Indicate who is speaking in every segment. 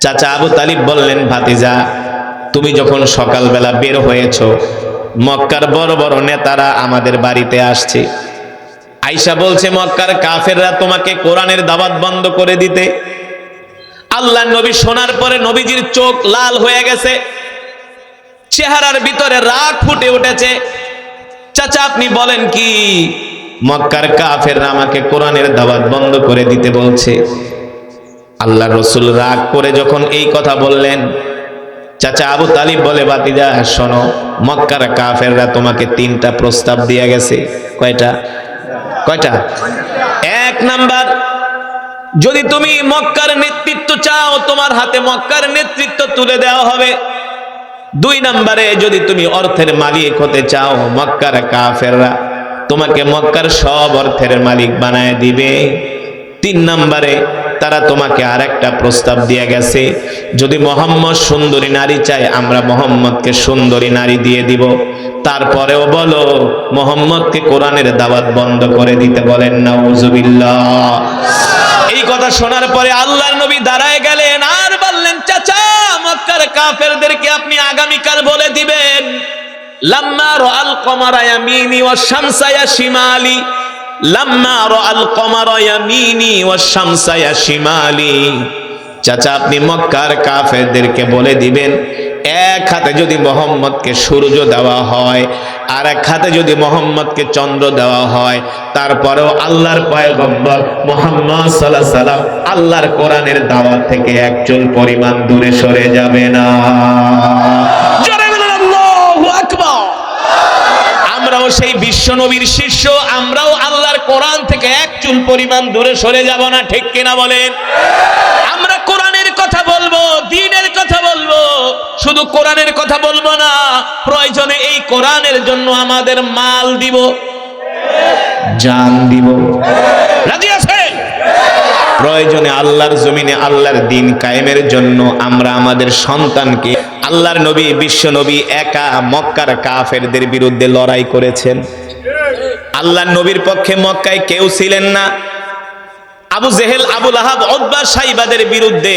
Speaker 1: চাচা আবু তালিব বললেন, ভাতিজা তুমি যখন সকালবেলা বের হয়েছ, মক্কার বড় বড় নেতারা আমাদের বাড়িতে আসছে। আয়েশা বলছে, মক্কার কাফেররা তোমাকে কোরআনের দাওয়াত বন্ধ করে দিতে। আল্লাহর নবী শোনার পরে নবীজির চোখ লাল হয়ে গেছে, চেহারার ভিতরে রাগ ফুটে উঠেছে। চাচা আপনি বলেন কি? মক্কার কাফেররা আমাকে কোরআনের দাওয়াত বন্ধ করে দিতে বলছে। আল্লাহর রাসূল রাগ করে যখন এই কথা বললেন, চাচা আবু তালিব বলে, ভাতিজা শোনো, মক্কার কাফেররা তোমাকে 3টা প্রস্তাব দিয়ে গেছে। কয়টা? এক নাম্বার, যদি তুমি মক্কার নেতৃত্ব চাও, তোমার হাতে মক্কার নেতৃত্ব তুলে দেওয়া হবে। 2 নম্বরে, যদি তুমি অর্থের মালিক হতে চাও, মক্কার কাফেররা তোমাকে মক্কার সব অর্থের মালিক বানায় দিবে। 3 নম্বরে, তারা তোমাকে আরেকটা প্রস্তাব দিয়ে গেছে, যদি মোহাম্মদ সুন্দরী নারী চায়, আমরা মোহাম্মদকে সুন্দরী নারী দিয়ে দিব। তারপরেও বলো, মোহাম্মদকে কোরআনের দাওয়াত বন্ধ করে দিতে বলেন নাউজুবিল্লাহ। এই কথা শোনার পরে আল্লাহর নবী দাঁড়ায় গেলেন আর বললেন, চাচা মক্কার কাফেরদেরকে আপনি আগামীকাল বলে দিবেন, লাম্মা রাআল কমারা ইয়ামিনি ওয়াশ শামসা ইয়া শিমালি, লাম্মা রাআল কমারা ইয়ামিনি ওয়াশ শামসা ইয়া শিমালি। চাচা আপনি মক্কার কাফেরদেরকে বলে দিবেন, এক হাতে যদি মোহাম্মদকে সূর্য দেওয়া হয়, আর এক হাতে যদি মোহাম্মদকে চন্দ্র দেওয়া হয়, তারপরেও আল্লাহর পয়গম্বর মুহাম্মদ সাল্লাল্লাহু আলাইহি সাল্লাম আল্লাহর কোরআনের দাওয়াত থেকে এক চুল পরিমাণ দূরে সরে যাবে না। জোরে বলেন আল্লাহু আকবার। আমরাও সেই বিশ্ব নবীর শিষ্য, আমরাও আল্লাহর কোরআন থেকে এক চুল পরিমাণ দূরে সরে যাব না, ঠিক কিনা বলেন? আমরা কোরআনের কথা বলবো, দ্বীনের কথা বলবো, শুধু কোরআনের কথা বলবো না, প্রয়োজনে এই কোরআনের জন্য আমাদের মাল দিব, জান দিব। রাজি আছেন? প্রয়োজনে আল্লাহর জমিনে আল্লাহর দ্বীন কায়েমের জন্য আমরা আমাদের সন্তানকে, আল্লাহর নবী বিশ্ব নবী একা মক্কার কাফেরদের বিরুদ্ধে লড়াই করেছেন। আল্লাহর নবীর পক্ষে মক্কায় কেউ ছিলেন না। আবু জেহেল, আবু লাহাব, উতবা, সাইবাদের বিরুদ্ধে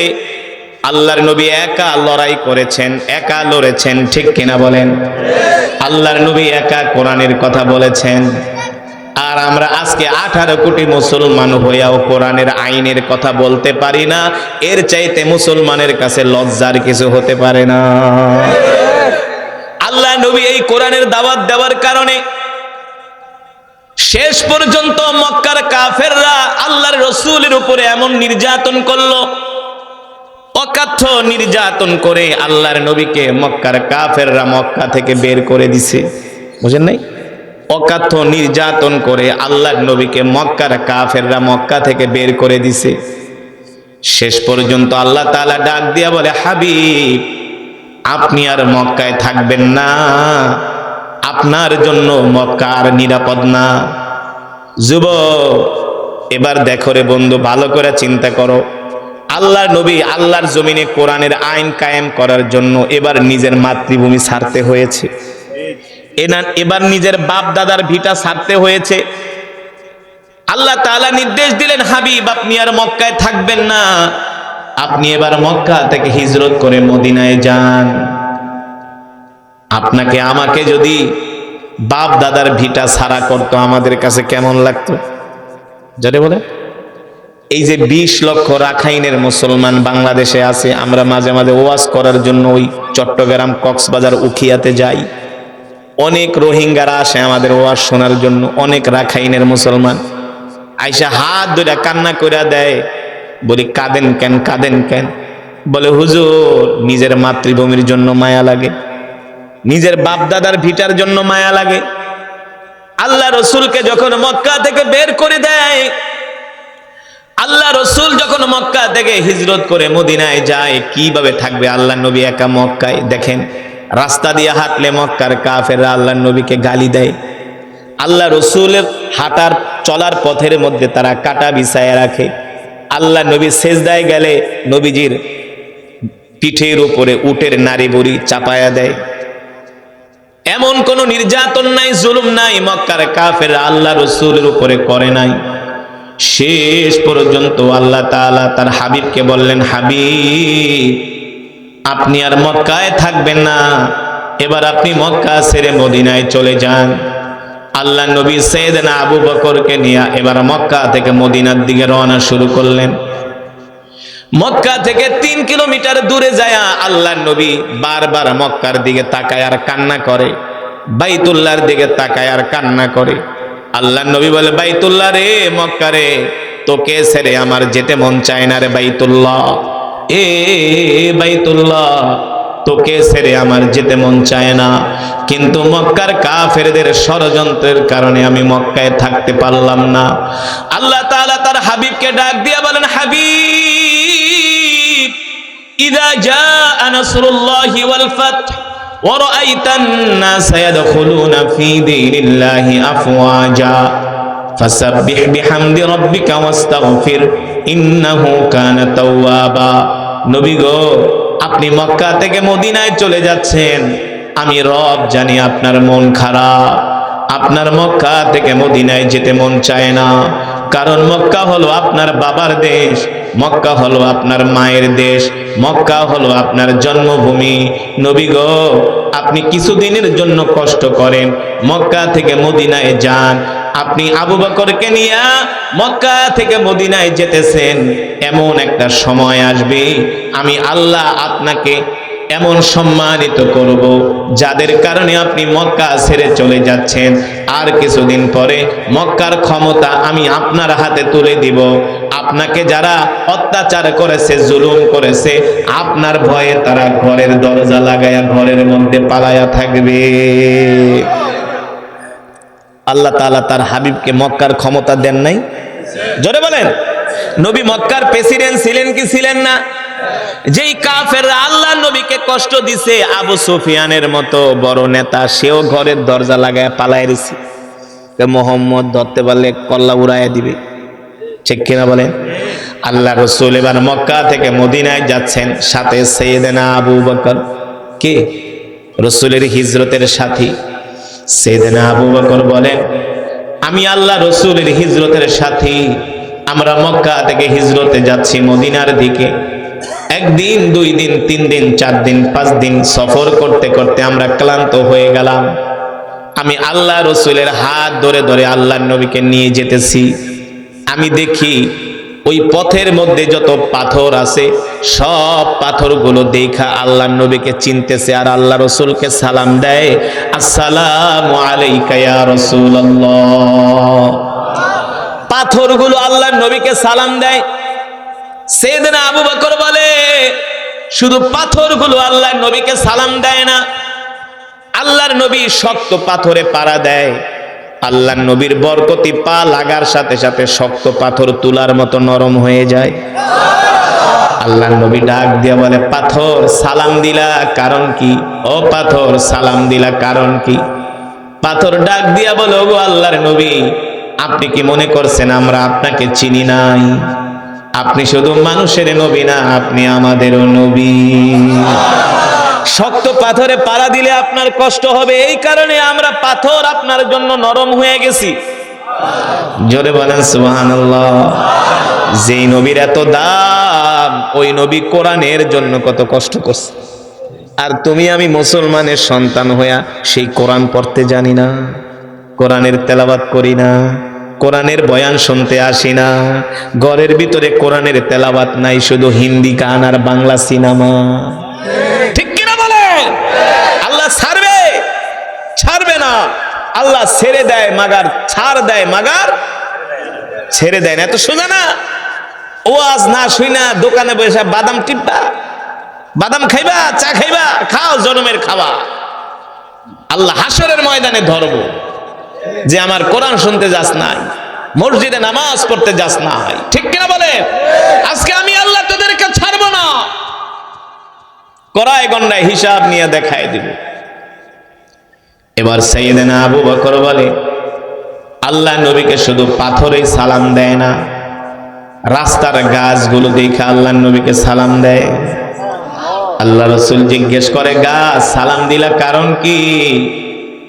Speaker 1: আল্লাহর নবী একা লড়াই করেছেন, একা লড়েছেন, ঠিক কিনা বলেন? আল্লাহর নবী একা কোরআনের কথা বলেছেন। আর আমরা আজকে 18 কোটি মুসলমান হইয়াও কোরআনের আইনের কথা বলতে পারি না। এর চাইতে মুসলমানের কাছে লজ্জার কিছু হতে পারে না। আল্লাহ নবী এই কোরআনের দাওয়াত দেওয়ার কারণে শেষ পর্যন্ত মক্কার কাফেররা আল্লাহর রাসূলের উপরে এমন নির্যাতন করলো, অকাথ্য নির্যাতন করে আল্লাহর নবীকে মক্কার কাফেররা মক্কা থেকে বের করে দিছে। বুঝেন নাই? অকাথ্য নির্যাতন করে আল্লাহর নবীকে মক্কার কাফেররা মক্কা থেকে বের করে দিছে। শেষ পর্যন্ত আল্লাহ তাআলা ডাক দিয়া বলে, হাবিব আপনি আর মক্কায় থাকবেন না, আপনার জন্য মক্কা আর নিরাপদ না। যুবক এবার দেখো রে বন্ধু, ভালো করে চিন্তা করো। আল্লাহর নবী আল্লাহর জমিনে কোরআনের আইন কায়েম করার জন্য এবার নিজের মাতৃভূমি ছাড়তে হয়েছে, এবার নিজের বাপ দাদার ভিটা ছাড়তে হয়েছে। আল্লাহ তাআলা নির্দেশ দিলেন, হাবিব আপনি আর মক্কায় থাকবেন না, আপনি এবার মক্কা থেকে হিজরত করে মদিনায় যান। আপনাকে আমাকে যদি বাপ দাদার ভিটা ছাড়া করতো, আমাদের কাছে কেমন লাগতো? যারে বলে, এই যে 20 লক্ষ রাখাইনের মুসলমান বাংলাদেশে আছে, আমরা মাঝে মাঝে ওয়াজ করার জন্য ওই চট্টগ্রাম, কক্সবাজার, উখিয়াতে যাই। অনেক রোহিঙ্গারা আসে আমাদের ওয়াজ শোনার জন্য, অনেক রাখাইনের মুসলমান আইসা হাত ধরে কান্না করে দেয়। বলি কাঁদেন কেন, কাঁদেন কেন? বলে হুজুর নিজের মাতৃভূমির জন্য মায়া লাগে, নিজের বাপ দাদার ভিটার জন্য মায়া লাগে। আল্লাহ রসুলকে যখন মক্কা থেকে বের করে দেয়, আল্লাহ রসুল যখন মক্কা থেকে হিজরত করে মদিনায় যায়, কিভাবে থাকবে আল্লাহ নবী একা মক্কায়? দেখেন, রাস্তা দিয়ে হাঁটলে মক্কার কাফেররা আল্লাহ নবীকে গালি দেয়। আল্লাহ রসুলের হাঁটার চলার পথের মধ্যে তারা কাটা বিছায়া রাখে। আল্লাহ নবী সেজদায় গেলে নবীজির পিঠের উপরে উটের নারী বুড়ি চাপায়া দেয়। এমন কোন নির্যাতন নাই, জুলুম নাই মক্কার কাফেররা আল্লাহ রসুলের উপরে করে নাই। শেষ পর্যন্ত আল্লাহ তাআলা তার হাবিবকে বললেন, হাবিব আপনি আর মক্কায় থাকবেন না, এবার আপনি মক্কা ছেড়ে মদিনায় চলে যান। আল্লাহ নবী সাইয়েদনা আবু বকরকে নিয়ে এবার মক্কা থেকে মদিনার দিকে রওনা শুরু করলেন। মক্কা থেকে 3 কিলোমিটার দূরে যায় আল্লাহ নবী বারবার মক্কার দিকে তাকায় আর কান্না করে, বাইতুল্লাহর দিকে তাকায় আর কান্না করে। আল্লাহ নবী বলে, বাইতুল্লাহ রে, মক্কা রে, তোকে ছেড়ে আমার যেতে মন চায় না রে বাইতুল্লাহ, এ বাইতুল্লাহ তোকে ছেড়ে আমার যেতে মন চায় না, কিন্তু মক্কার কাফেরদের ষড়যন্ত্রের কারণে আমি মক্কায় থাকতে পারলাম না। আল্লাহ তাআলা তার হাবিবকে ডাক দিয়ে বলেন, হাবিব ইযা জাআ নাসরুল্লাহি ওয়াল ফাতহ ওয়া রাআইতান নাসা ইয়াদখুলুনা ফি দীনিল্লাহি আফওয়াজা ফাসাব্বিহ বিহামদি রাব্বিকা ওয়াস্তাগফির ইন্নাহু কানা তাওয়াবা। নবী গো, আপনি মক্কা থেকে মদিনায় চলে যাচ্ছেন, আমি রব জানি আপনার মন খারাপ, আপনার মক্কা থেকে মদিনায় যেতে মন চায় না, কারণ মক্কা হলো আপনার বাবার দেশ, মক্কা হলো আপনার মায়ের দেশ, মক্কা হলো আপনার জন্মভূমি। নবী গো, আপনি কিছুদিনের জন্য কষ্ট করেন, মক্কা থেকে মদিনায় যান। আপনি আবু বকরকে নিয়ে মক্কা থেকে মদিনায় যেতেছেন, এমন একটা সময় আসবে আমি আল্লাহ আপনাকে এমন সম্মানিত করব যাদের কারণে আপনি মক্কা ছেড়ে চলে যাচ্ছেন, আর কিছুদিন পরে মক্কার ক্ষমতা আমি আপনার হাতে তুলে দিব। আপনাকে যারা অত্যাচার করেছে, জুলুম করেছে, আপনার ভয়ে তারা ঘরের দরজা লাগায়া ঘরের মধ্যে পালায়া থাকবে। আল্লাহ তাআলা তার হাবিবকে মক্কার ক্ষমতা দেন নাই? জোরে বলেন। নবী মক্কার প্রেসিডেন্ট ছিলেন কি ছিলেন না? যেই কাফেররা আল্লাহ নবীকে কষ্ট দিছে, আবু সুফিয়ানের মতো বড় নেতা, সেও ঘরের দরজা লাগায় পালায় রয়েছে, মোহাম্মদ ধরতে পারলে কল্লা উড়াইয়া দিবে, ঠিক কিনা বলেন? আল্লাহ রাসূল এবার মক্কা থেকে মদিনায় যাচ্ছেন, সাথে সাইয়েদনা আবু বকর, কে রাসূলের হিজরতের সাথী। সাইয়েদনা আবু বকর বলেন, আমি আল্লাহ রাসূলের হিজরতের সাথী, আমরা মক্কা থেকে হিজরতে যাচ্ছি মদিনার দিকে। 1 দিন 2 দিন 3 দিন 4 দিন 5 দিন সফর করতে করতে আমরা ক্লান্ত হয়ে গেলাম। আমি আল্লাহ রাসূলের হাত ধরে ধরে আল্লাহর নবীকে নিয়ে যেতেছি। আমি দেখি ওই পথের মধ্যে যত পাথর আছে সব পাথরগুলো দেখা আল্লাহর নবীকে চিনতেছে আর আল্লাহ রাসূলকে সালাম দেয়, আসসালামু আলাইকা ইয়া রাসূলুল্লাহ। পাথরগুলো আল্লাহর নবীকে সালাম দেয়। সাইয়েদনা আবু বকর বলে, শুধু পাথরগুলো আল্লাহর নবীকে সালাম দেয় না, আল্লাহর নবী শক্ত পাথরে পাড়া দেয়। আল্লাহর নবীর বরকতি পা লাগার সাথে সাথে শক্ত পাথর তুলার মতো নরম হয়ে যায়। আল্লাহর নবী ডাক দিয়ে বলে, পাথর সালাম দিলা কারণ কি? ও পাথর সালাম দিলা কারণ কি? পাথর ডাক দিয়া বলে, ওগো আল্লাহর নবী, আপনি কি মনে করছেন আমরা আপনাকে চিনি নাই? আপনি শুধু মানুষের নবী না, আপনি আমাদেরও নবী। শক্ত পাথরে পাড়া দিলে আপনার কষ্ট হবে, এই কারণে আমরা পাথর আপনার জন্য নরম হয়ে গেছি। জোরে বলেন সুবহানাল্লাহ। যেই নবীর এত দাম, ওই নবী কোরআনের জন্য কত কষ্ট করছে, আর তুমি আমি মুসলমানের সন্তান হইয়া সেই কোরআন পড়তে জানি না, কোরআনের তেলাওয়াত করি না, কোরআনের বয়ান শুনতে আসি না, ঘরের ভিতরে কোরআনের তেলাওয়াত নাই, শুধু হিন্দি গান আর বাংলা সিনেমা। ঠিক কিনা বলে? আল্লাহ ছাড়বে না। আল্লাহ ছেড়ে দেয় মাগার ছাড় দেয়, মাগার ছেড়ে দেয় না। এত শোনা না, ওয়াজ না শুনা দোকানে বসে বাদাম টিপবা, বাদাম খাইবা, চা খাইবা, খাও জনমের খাওয়া। আল্লাহ হাসরের ময়দানে ধরবো যে আমার কোরআন শুনতে যাস নাই, মসজিদে নামাজ পড়তে যাস নাই। ঠিক কিনা বলে? আজকে আমি আল্লাহ তোদেরকে ছাড়বো না, কড়ায় গন্ডায় হিসাব নিয়ে দেখায় দিব। এবার সাইয়েদনা আবু বকর বলে, আল্লাহ নবীকে শুধু পাথরেই সালাম দেয় না, রাস্তার গাছগুলো দেখে আল্লাহ নবীকে সালাম দেয়। আল্লাহ রাসূল জিজ্ঞেস করে, গাছ সালাম দিলা কারণ কি?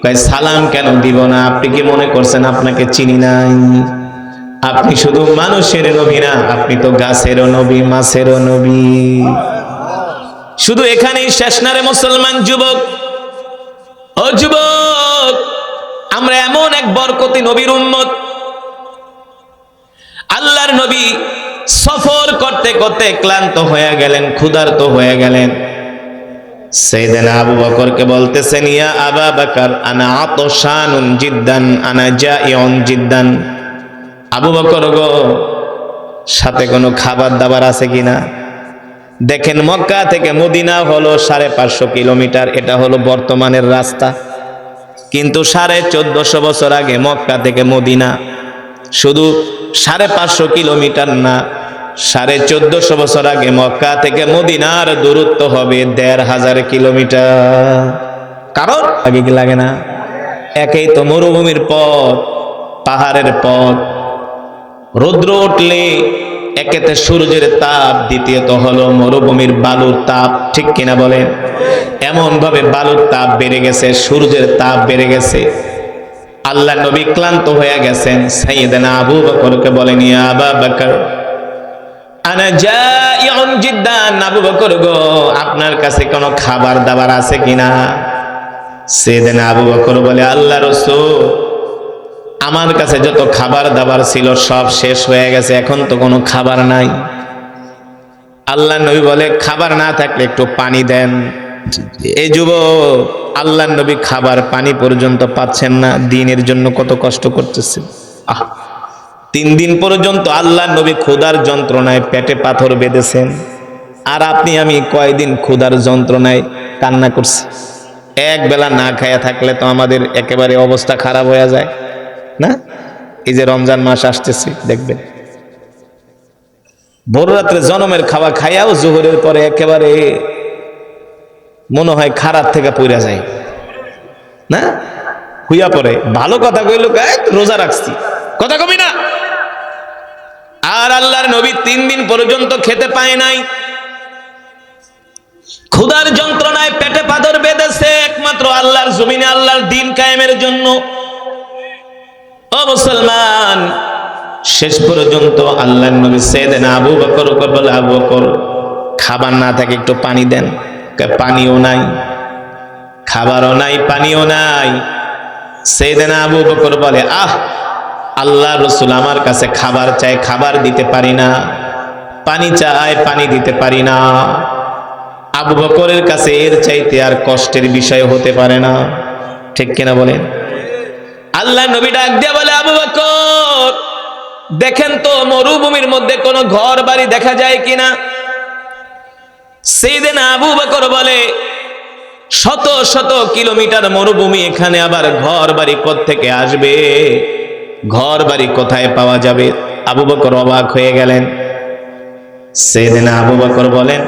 Speaker 1: কয়, সালাম কেন দিব না? আপনি কি মনে করছেন আপনাকে চিনি নাই? আপনি শুধু মানুষের নবী না, আপনি তো গাছেরও নবী, মাছেরও নবী। শুধু এখানেই শেষ না রে মুসলমান যুবক। ও যুবক, আমরা এমন এক বরকতি নবীর উম্মত। আল্লাহর নবী সফর করতে করতে ক্লান্ত হয়ে গেলেন, ক্ষুধার্ত হয়ে গেলেন। সাইয়েদনা আবু বকরকে বলতেছেন, ইয়া আবা বকর আনা আতশানুন জিদ্দান, আনা জাইউন জিদ্দান। আবু বকর গো, সাথে কোনো খাবার দাবার আছে কিনা? দেখেন, মক্কা থেকে মদিনা হলো 550 কিলোমিটার, এটা হলো বর্তমানের রাস্তা। কিন্তু 1450 বছর আগে মক্কা থেকে মদিনা শুধু 550 কিলোমিটার না, 1450 বছর আগে মক্কা থেকে মদিনার দূরত্ব হবে 1500 কিলোমিটার। কারণ আগে কি লাগে না? একেই তো মরুভূমির পথ, পাহাড়ের পথ, রৌদ্র উঠলে একেতে সূর্যের তাপ, দ্বিতীয়ত হলো মরুভূমির বালুর তাপ। ঠিক কিনা বলেন? এমন ভাবে বালুর তাপ বেড়ে গেছে, সূর্যের তাপ বেড়ে গেছে। আল্লাহ নবী ক্লান্ত হয়ে গেছেন। সাইয়েদনা আবু বকরকে বলেন, ইয়া আবা বকর আনা জাইউন জিদ্দান। আবু বকর গো, আপনার কাছে কোনো খাবার দাবার আছে কিনা? সাইয়েদনা আবু বকর বলে, আল্লাহ রাসূল, আমার কাছে যত খাবার দাবার ছিল সব শেষ হয়ে গেছে, এখন তো কোনো খাবার নাই। আল্লাহ নবী বলে, খাবার না থাকলে একটু পানি দেন। এই যুবক, আল্লাহ নবী খাবার পানি পর্যন্ত পাচ্ছেন না, দিনের জন্য কত কষ্ট করতেছেন। 3 দিন পর্যন্ত আল্লাহ নবী ক্ষুধার যন্ত্রণায় পেটে পাথর বেঁধেছেন। আর আপনি আমি কয়দিন ক্ষুধার যন্ত্রণায় কান্না করছি। এক বেলা না খায়া থাকলে তো আমাদের একেবারে অবস্থা খারাপ হয়ে যায় না? এই যে রমজান মাস আসতেছে, দেখবেন ভোর রাত্রে জনমের খাওয়া খাইয়াও জোহরের পরে একেবারে মনে হয় খারাপ থেকে পড়া যায় না, হুইয়া পড়ে। ভালো কথা কইল, রোজা রাখছি, কথা কবি না। আর আল্লাহর নবী 3 দিন পর্যন্ত খেতে পায় নাই, ক্ষুধার যন্ত্রণায় পেটে পাথর বেঁধেছে, একমাত্র আল্লাহর জমিনে আল্লাহর দ্বীন কায়েমের জন্য। ও মুসলমান, শেষ পর্যন্ত আল্লাহর নবী সাইয়েদনা আবু বকর বলে, আবু বকর, খাবার না থাকে একটু পানি দেন। পানিও নাই, খাবারও নাই, পানিও নাই। সাইয়েদনা আবু বকর বলে, আল্লাহ রাসূল আমার কাছে খাবার চাই, খাবার দিতে পারি না, পানি চাই, পানি দিতে পারি না। আবু বকরের কাছে এর চাইতে আর কষ্টের বিষয় হতে পারে না। ঠিক কিনা বলেন? আল্লাহ নবী ডাক দিয়ে বলে, আবু বকর, দেখেন তো মরুভূমির মধ্যে কোনো ঘর বাড়ি দেখা যায় কিনা। সাইয়েদনা আবু বকর বলে, শত শত কিলোমিটার মরুভূমি, এখানে আবার ঘর বাড়ি কোত্থেকে আসবে? ঘর বাড়ি কোথায় পাওয়া যাবে? আবু বকর অবাক হয়ে গেলেন। সাইয়েদনা আবু বকর বলেন,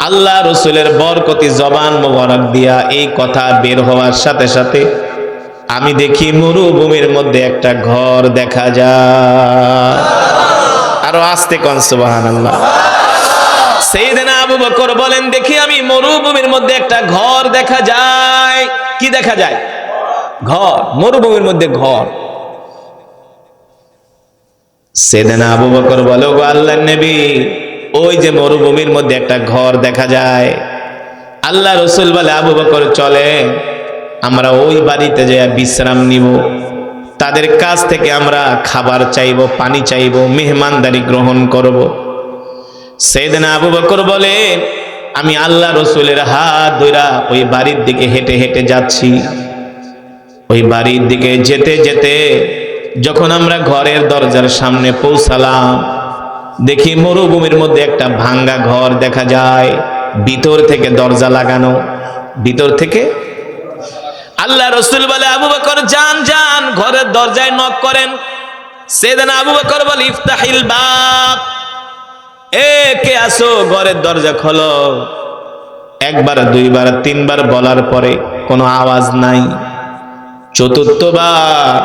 Speaker 1: আল্লাহ রাসূলের বরকতি জবান মোবারক দিয়া এই কথা বের হওয়ার সাথে সাথে আমি দেখি মরুভূমির মধ্যে একটা ঘর দেখা যায়। আরো আস্তে কোন সুবহানাল্লাহ। সাইয়েদনা আবু বকর বলেন, দেখি আমি মরুভূমির মধ্যে একটা ঘর দেখা যায়। কি দেখা যায়? ঘর, মরুভূমির মধ্যে ঘর। সাইয়েদনা আবু বকর বলে, ও আল্লাহর নবী, ওই যে মরুভূমির মধ্যে একটা ঘর দেখা যায়। আল্লাহ রাসূল বলে, আবু বকর চলে আমরা ওই বাড়িতে যাইয়া বিশ্রাম নিব, তাদের কাছ থেকে আমরা খাবার চাইব, পানি চাইব, মেহমানদারি গ্রহণ করব। সাইয়েদনা আবু বকর বলে, আমি আল্লাহ রাসূলের হাত ধইরা ওই বাড়ির দিকে হেঁটে হেঁটে যাচ্ছি। ওই বাড়ির দিকে যেতে যেতে যখন আমরা ঘরের দরজার সামনে পৌঁছালাম, দেখি মরুভূমির মধ্যে একটা ভাঙ্গা ঘর দেখা যায়, ভিতর থেকে দরজা লাগানো, ভিতর থেকে। আল্লাহ রাসূল বলে, আবু বকর যান যান, ঘরের দরজায় নক করেন। সাইয়েদনা আবু বকর বলে, ইফতাহিল বাব, কে আসো, ঘরের দরজা খোলো। একবার, দুইবার, তিনবার বলার পরে কোনো আওয়াজ নাই। চতুর্থবার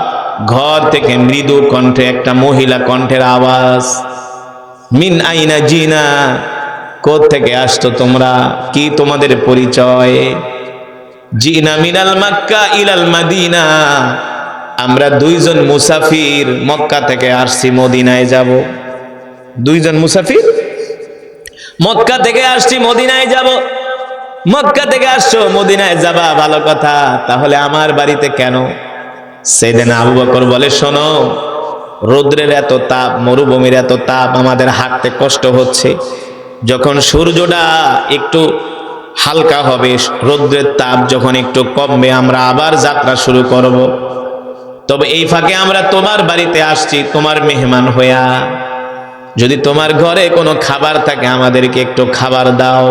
Speaker 1: ঘর থেকে মৃদু কণ্ঠে একটা মহিলা কণ্ঠের আওয়াজ, মিন আইনা জিনা, কোথা থেকে আসতো তোমরা, কি তোমাদের পরিচয়? জিনা মিনাল মক্কা ইলাল মাদিনা, আমরা দুইজন মুসাফির মক্কা থেকে আসছি মদিনায় যাব। দুইজন মুসাফির মক্কা থেকে আসছি মদিনায় যাব। মক্কা থেকে আসছো মদিনায় যাবা, ভালো কথা, তাহলে আমার বাড়িতে কেন? সাইয়েদনা আবু বকর বলে, শোনো, রৌদ্রের এত তাপ, মরুভূমির এত তাপ, আমাদের হাঁটতে কষ্ট হচ্ছে। যখন সূর্যটা একটু হালকা হবে, রৌদ্রের তাপ যখন একটু কমবে, আমরা আবার যাত্রা শুরু করব। তবে এই ফাঁকে আমরা তোমার বাড়িতে আসছি তোমার মেহমান হইয়া, যদি তোমার ঘরে কোনো খাবার থাকে আমাদেরকে একটু খাবার দাও।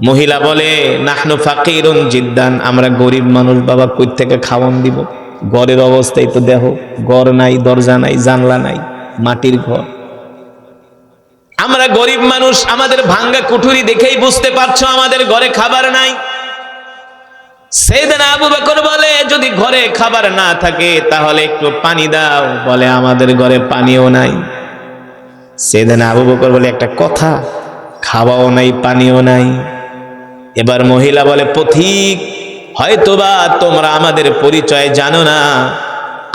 Speaker 1: মহিলা বলে, নাহনু ফাকিরুন জিদ্দান, আমরা গরিব মানুষ বাবা, কই থেকে খাওয়ান দিব? ঘরের অবস্থাই তো দেখো, ঘর নাই, দরজা নাই, জানলা নাই, মাটির ঘর। আমরা গরিব মানুষ, আমাদের ভাঙ্গা কুঠুরি দেখেই বুঝতে পারছো আমাদের ঘরে খাবার নাই। সাইয়েদনা আবু বকর বলে, যদি ঘরে খাবার না থাকে তাহলে একটু পানি দাও। বলে, আমাদের ঘরে পানিও নাই। সাইয়েদনা আবু বকর বলে, একটা কথা, খাওয়াও নাই, পানিও নাই। এবার মহিলা বলে, পথিক, হয়তোবা তোমরা আমাদের পরিচয় জানো না,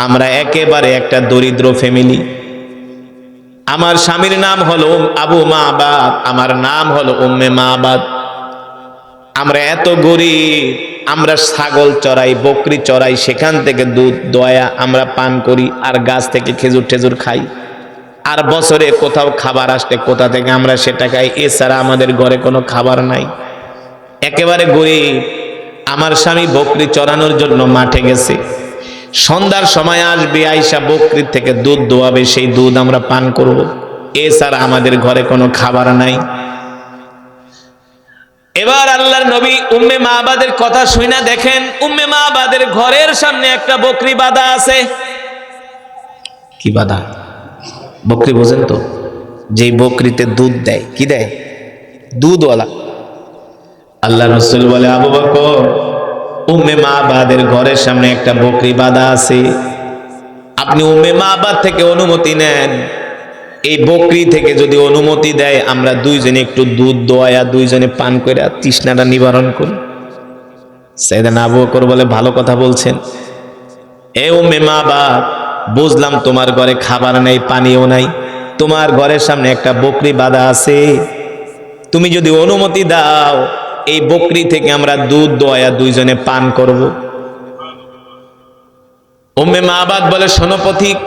Speaker 1: আমরা একেবারে একটা দরিদ্র ফ্যামিলি। আমার স্বামীর নাম হলো আবু মাবাদ, আমার নাম হলো উম্মে মাবাদ। আমরা এত গরিব, আমরা ছাগল চড়াই, বকরি চড়াই, সেখান থেকে দুধ দয়া আমরা পান করি, আর গাছ থেকে খেজুর টেজুর খাই। আর বছরে কোথাও খাবার আসলে কোথা থেকে আমরা সেটা খাই, এছাড়া আমাদের ঘরে কোনো খাবার নাই, একেবারে গরিব। আমার স্বামী বকরি চড়ানোর জন্য মাঠে গেছে, সন্ধ্যার সময় আসবে, আইসা বকরির থেকে দুধ দোয়াবে, সেই দুধ আমরা পান করব, এছাড়া আমাদের ঘরে কোনো খাবার নাই। এবার আল্লাহর নবী উম্মে মাবাদের কথা শুনে দেখেন, উম্মে মাবাদের ঘরের সামনে একটা বকরি বাঁধা আছে। কি বাঁধা? বকরি বোঝেন তো, যেই বকরিতে দুধ দেয়, কি দেয়? দুধওয়ালা। আল্লাহ রাসূল বলে, আবু বকর, উম্মে মাবাদের ঘরের সামনে একটা বকরি বাঁধা আছে, আপনি উম্মে মাবাদ থেকে অনুমতি নেন। এই বকরি থেকে যদি অনুমতি দেয়, আমরা দুইজনে একটু দুধ দোয়ায়া দুইজনে পান করে তৃষ্ণাটা নিবারণ করি। সাইয়েদনা আবু বকর বলে, ভালো কথা বলছেন। এ উম্মে মাবাদ, বুঝলাম তোমার ঘরে খাবার নাই, পানিও নাই, তোমার ঘরের সামনে একটা বকরি বাঁধা আছে, তুমি যদি অনুমতি দাও, এই বকরি থেকে আমরা দুধ দোয়ায়া দুইজনে পান করব। উম্মে মাবাদ বলে, শোনো পথিক,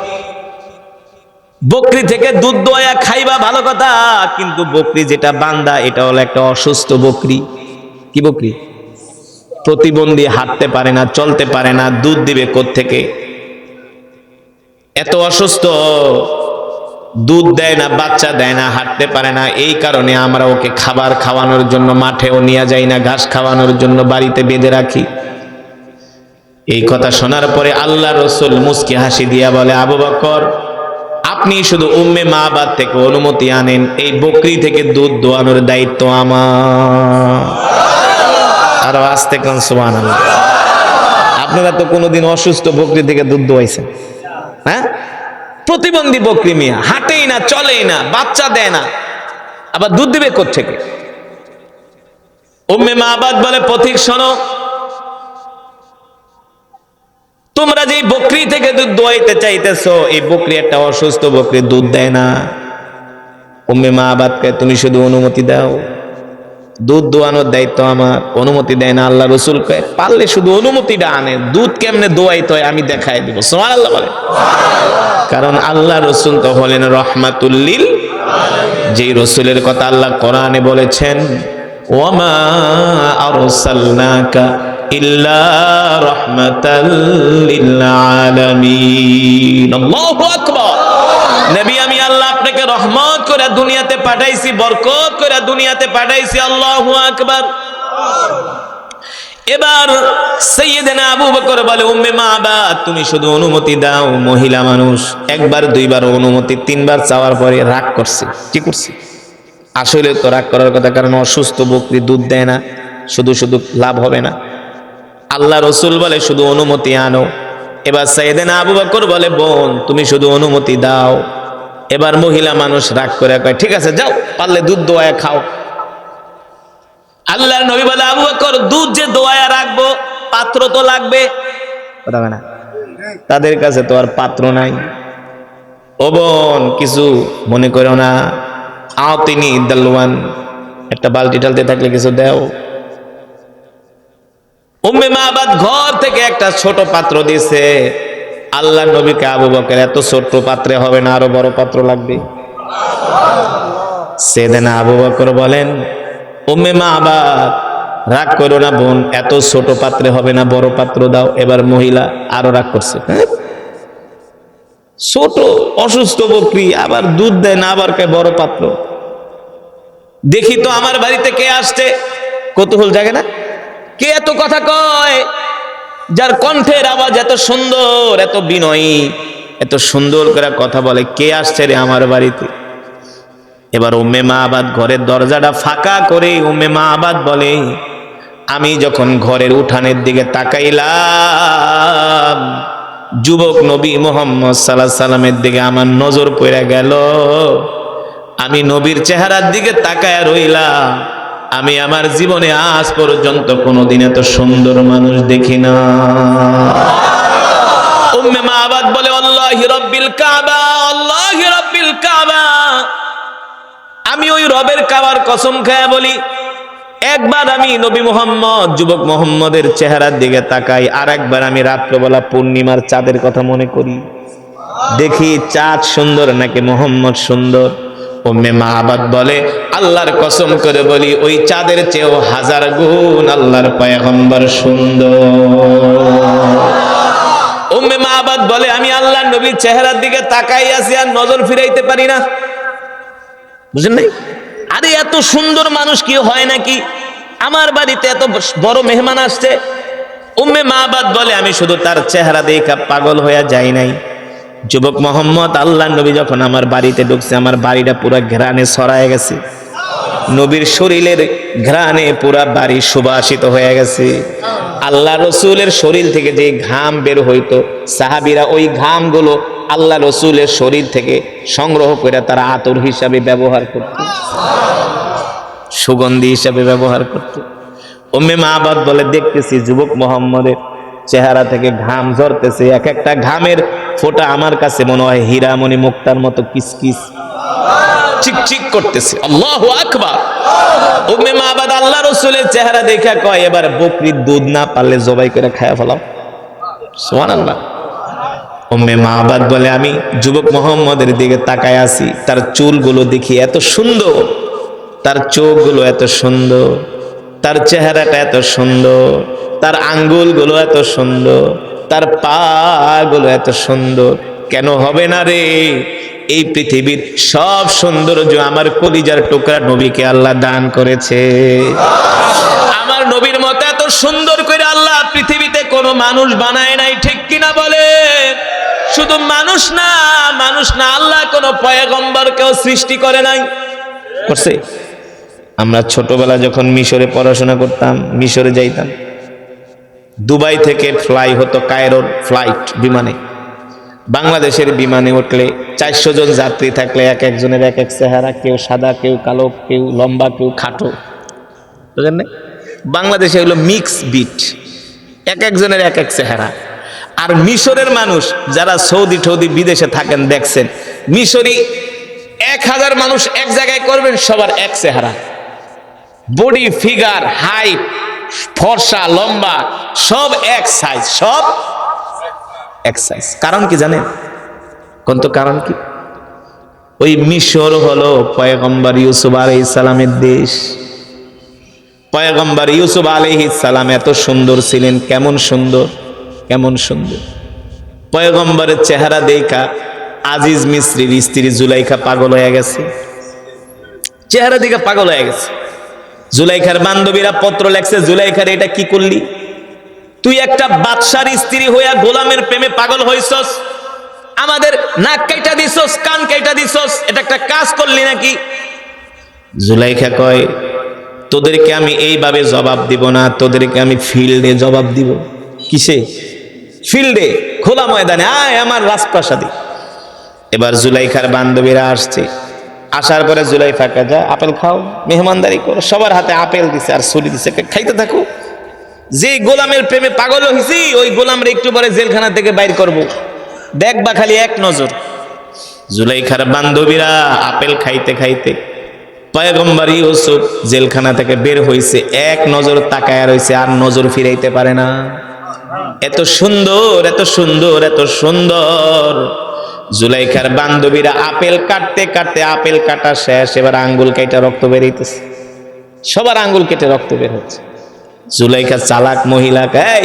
Speaker 1: বকরি থেকে দুধ দোয়া খাইবা, ভালো কথা, কিন্তু বকরি যেটা বান্দা, এটা হলো একটা অসুস্থ বকরি। কি বকরি? প্রতিবন্ধী, হাঁটতে পারে না, চলতে পারে না, দুধ দিবে কোত্থেকে? এত অসুস্থ, দুধ দেয় না, বাচ্চা দেয় না, হাঁটতে পারে না। এই কারণে আমরা ওকে খাবার খাওয়ানোর জন্য মাঠেও নিয়ে যাই না, ঘাস খাওয়ানোর জন্য বাড়িতে বেঁধে রাখি। এই কথা শোনার পরে আল্লাহ রাসূল মুস্কি হাসি দিয়া বলে, আবু বকর, আপনি শুধু উম্মে মাবাদ থেকে অনুমতি আনেন, এই বকরি থেকে দুধ দোয়ানোর দায়িত্ব আমার। আর আস্তে কান সুবহানাল্লাহ। আপনারা তো কোনোদিন অসুস্থ বকরি থেকে দুধ দোয়াইছেন? হ্যাঁ, প্রতিবন্ধী বকরি, মিয়া, হাঁটেই না, চলেই না, বাচ্চা দেয় না, আবার দুধ দিবে কোত্থেকে? উম্মে মাবাদ বলে, পথিক শোনো, তোমরা যে বকরি থেকে দুধ দোয়াইতে চাইতেছো, এই বকরি একটা অসুস্থ বকরি, দুধ দেয় না। উম্মে মাবাদকে তুমি শুধু অনুমতি দাও, দুধ দোয়ানোর দায়িত্ব আমার। অনুমতি দেয় না। আল্লাহ রাসূলকে পারলে শুধু অনুমতিটা আনে, দুধ কেমনে দোয়াইতে হয় আমি দেখাই দিব। সুবহানাল্লাহ বলে। কারণ আল্লাহ রাসূল তো হলেন রাহমাতুল লিল, যেই রাসূলের কথা আল্লাহ কোরআনে বলেছেন, ওয়ামা আরসালনাকা ইল্লা রাহমাতাল লিল আলামিন। আল্লাহু আকবার। নবী, আমি আল্লাহ আপনাকে রহমত করে দুনিয়াতে পাঠাইছি, বরকত করে দুনিয়াতে পাঠাইছি। আল্লাহু আকবার। এবার সাইয়েদনা আবু বকর বলে, উম্মে মাবাদ, তুমি শুধু অনুমতি দাও। মহিলা মানুষ, একবার দুইবার অনুমতি, তিনবার চাওয়ার পরে রাগ করছে। কি করছে? আসলে তো রাগ করার কথা, কারণ অসুস্থ বকরি দুধ দেয় না, শুধু শুধু লাভ হবে না। আল্লাহ রাসূল বলে, শুধু অনুমতি আনো। এবার সাইয়েদনা আবু বকর বলে, বোন, তুমি শুধু অনুমতি দাও। এবার মহিলা মানুষ রাগ করে কয়, ঠিক আছে, যাও, পারলে দুধ দোয়ায় খাও। আল্লাহর নবী বলে, আবু বকর, দুধ যে দোয়ায় রাখবো, পাত্র তো লাগবে, কথা বলে না? তাদের কাছে তো আর পাত্র নাই। ও বোন, কিছু মনে করো না, আতিনি দালওয়ান, একটা বালতি টালতে থাকলে কিছু দাও। উম্মে মাবাদ ঘর থেকে একটা ছোট পাত্র দিছে। আল্লাহ নবীকে আবু বকর, এত ছোট পাত্রে হবে না, আরো বড় পাত্র লাগবে। সেদিন আবু বকর বলেন, উম্মে মাবাদ রাগ করো না বোন, এত ছোট পাত্রে হবে না, বড় পাত্র দাও। এবার মহিলা আরো রাগ করছে, ছোট অসুস্থ বকরি, আবার দুধ দেয় না, আবার কে বড় পাত্র। দেখি তো আমার বাড়িতে কে আসছে, কৌতূহল জাগে না? কে এত কথা কয়, যার কণ্ঠের আওয়াজ এত সুন্দর, এত বিনয়ী, এত সুন্দর করে কথা বলে, কে আসছে রে আমার বাড়িতে? এবার উম্মে মাবাদ ঘরের দরজাটা ফাঁকা করে উম্মে মাবাদ বলে, আমি যখন ঘরের উঠানের দিকে তাকাইলাম, যুবক নবী মুহাম্মদ সাল্লাল্লাহু আলাইহি সাল্লামের দিকে আমার নজর পড়ে গেল। আমি নবীর চেহারার দিকে তাকায়া রইলাম। আমি আমার জীবনে আজ পর্যন্ত কোনোদিন এত সুন্দর মানুষ দেখি না। উম্মে মাবাদ বলে, আল্লাহি রাব্বিল কাবা, আল্লাহি রাব্বিল কাবা, আমি ওই রবের কাবার কসম খায়া বলি, একবার আমি নবী মুহাম্মদ, যুবক মুহাম্মদের চেহারার দিকে তাকাই, আর একবার আমি রাত্রবেলা পূর্ণিমার চাঁদের কথা মনে করি, দেখি চাঁদ সুন্দর নাকি মুহাম্মদ সুন্দর। উম্মে মাবাদ বলে, আল্লাহর কসম করে বলি, ওই চাঁদের চেয়েও 1000 গুণ আল্লাহর পয়গম্বর সুন্দর। উম্মে মাবাদ বলে, আমি আল্লাহর নবীর চেহারার দিকে তাকাই আছি, আর নজর ফিরাইতে পারি না। বুঝেন নাই? আরে এত সুন্দর মানুষ কি হয় নাকি? আমার বাড়িতে এত বড় মেহমান আসছে। উম্মে মাবাদ বলে, আমি শুধু তার চেহারা দেখা পাগল হয়ে যাই নাই। যুবক মোহাম্মদ, আল্লাহ নবী যখন আমার বাড়িতে ঢুকছে, আমার বাড়িটা পুরো ঘ্রাণে ছড়ায় গেছে। নবীর শরীরের ঘ্রাণে পুরা বাড়ি সুবাসিত হয়ে গেছে। আল্লাহ রসুলের শরীর থেকে যে ঘাম বের হইতো, সাহাবীরা ওই ঘামগুলো আল্লাহ রসুলের শরীর থেকে সংগ্রহ করে তারা আতর হিসাবে ব্যবহার করত, সুগন্ধি হিসাবে ব্যবহার করত। উম্মে মাবাদ বলে, দেখতেছি যুবক মোহাম্মদের চেহারা থেকে ঘাম ঝরতেছে, এক একটা ঘামের ফোঁটা আমার কাছে মনে হয় হীরামণি মুক্তার মতো কিসকিস চিকচিক করতেছে। আল্লাহু আকবার। উম্মে মাবাদ আল্লাহ রাসূলের চেহারা দেখা কয়, এবার বকরির দুধ না পারলে জবাই করে খায়া ফেলাও। সুবহানাল্লাহ। উম্মে মাবাদ বলে, আমি যুবক মুহাম্মদের দিকে তাকায় আছি, তার চুলগুলো দেখি এত সুন্দর, তার চোখগুলো এত সুন্দর, তার চেহারাটা এত সুন্দর, তার আঙ্গুলগুলো এত সুন্দর, তার পা গুলো এত সুন্দর। কেন হবে না রে? এই পৃথিবীর সব সৌন্দর্য আমার কলিজার টুকরা নবীকে আল্লাহ দান করেছে। আমার নবীর মতো এত সুন্দর করে আল্লাহ পৃথিবীতে কোনো মানুষ বানায় নাই, ঠিক কিনা বলে? শুধু মানুষ না, মানুষ না, আল্লাহ কোনো পয়গম্বরকেও সৃষ্টি করে নাই। করছে? আমরা ছোটবেলা যখন মিশরে পড়াশোনা করতাম, মিশরে যাইতাম, দুবাই থেকে ফ্লাই হতো কায়রোর ফ্লাইট বিমানে। বাংলাদেশের বিমানে উঠলে 400 জন যাত্রী থাকলে এক একজনের এক এক চেহারা, কেউ সাদা, কেউ কালো, কেউ লম্বা, কেউ খাটো। বুঝলেন না? বাংলাদেশে হলো মিক্স বিট, এক একজনের এক এক চেহারা। আর মিশরের মানুষ যারা সৌদি ঠৌদি বিদেশে থাকেন দেখছেন, মিশরি 1000 মানুষ এক জায়গায় করবেন, সবার এক চেহারা, বডি ফিগার, হাইট, ফর্সা, লম্বা, সব এক সাইজ, সব এক সাইজ। কারণ কি জানেন? কোন তো কারণ কি? ওই মিশর হলো পয়গম্বর ইউসুফ আলাইহিস সালামের দেশ। পয়গম্বর ইউসুফ আলাইহিস সালাম এত সুন্দর ছিলেন, কেমন সুন্দর, কেমন সুন্দর। পয়গম্বরের চেহারা দেখা আজিজ মিসরির স্ত্রী জুলাইখা পাগল হয়ে গেছে, চেহারা দেখে পাগল হয়ে গেছে। জুলাইখার বান্ধবীরা পত্র লেখছে, জুলাইখার এটা কি করলি? তুই একটা বাদশার স্ত্রী হইয়া গোলামের প্রেমে পাগল হইছস, আমাদের নাক কাইটা দিছস, কান কাইটা দিছস, এটা একটা কাজ করলি নাকি? জুলাইখা কয়, তোদেরকে আমি এইভাবে জবাব দিব না, তোদেরকে আমি ফিল্ডে জবাব দিব। কিসে? ফিল্ডে, খোলা ময়দানে, আয় আমার রাজপ্রাসাদে। এবার জুলাইখার বান্ধবীরা আসছে, আসার পরে জুলাইখাকে যা আপেল খাও, মেহমানদারি করো, সবার হাতে আপেল দিছে আর ছুরি দিছে, খাইতে থাকো। যে গোলামের প্রেমে পাগল হইছি ওই গোলামরে একটু পরে জেলখানা থেকে বাইর করব। দেখবা খালি এক নজর। জুলাইখার বান্ধবীরা আপেল খাইতে খাইতে পয়গম্বর ইউসুফ জেলখানা থেকে বের হইছে, এক নজর তাকায়া রইছে, আর নজর ফিরাইতে পারে না। এত সুন্দর, এত সুন্দর, এত সুন্দর। জুলাইখার বান্ধবীরা আপেল কাটতে কাটতে আপেল কাটা শেষ, এবার আঙ্গুল কেটে রক্ত বেরিয়েছে। সবার আঙ্গুল কেটে রক্ত বের হচ্ছে। জুলাইখা চালাক মহিলা, এই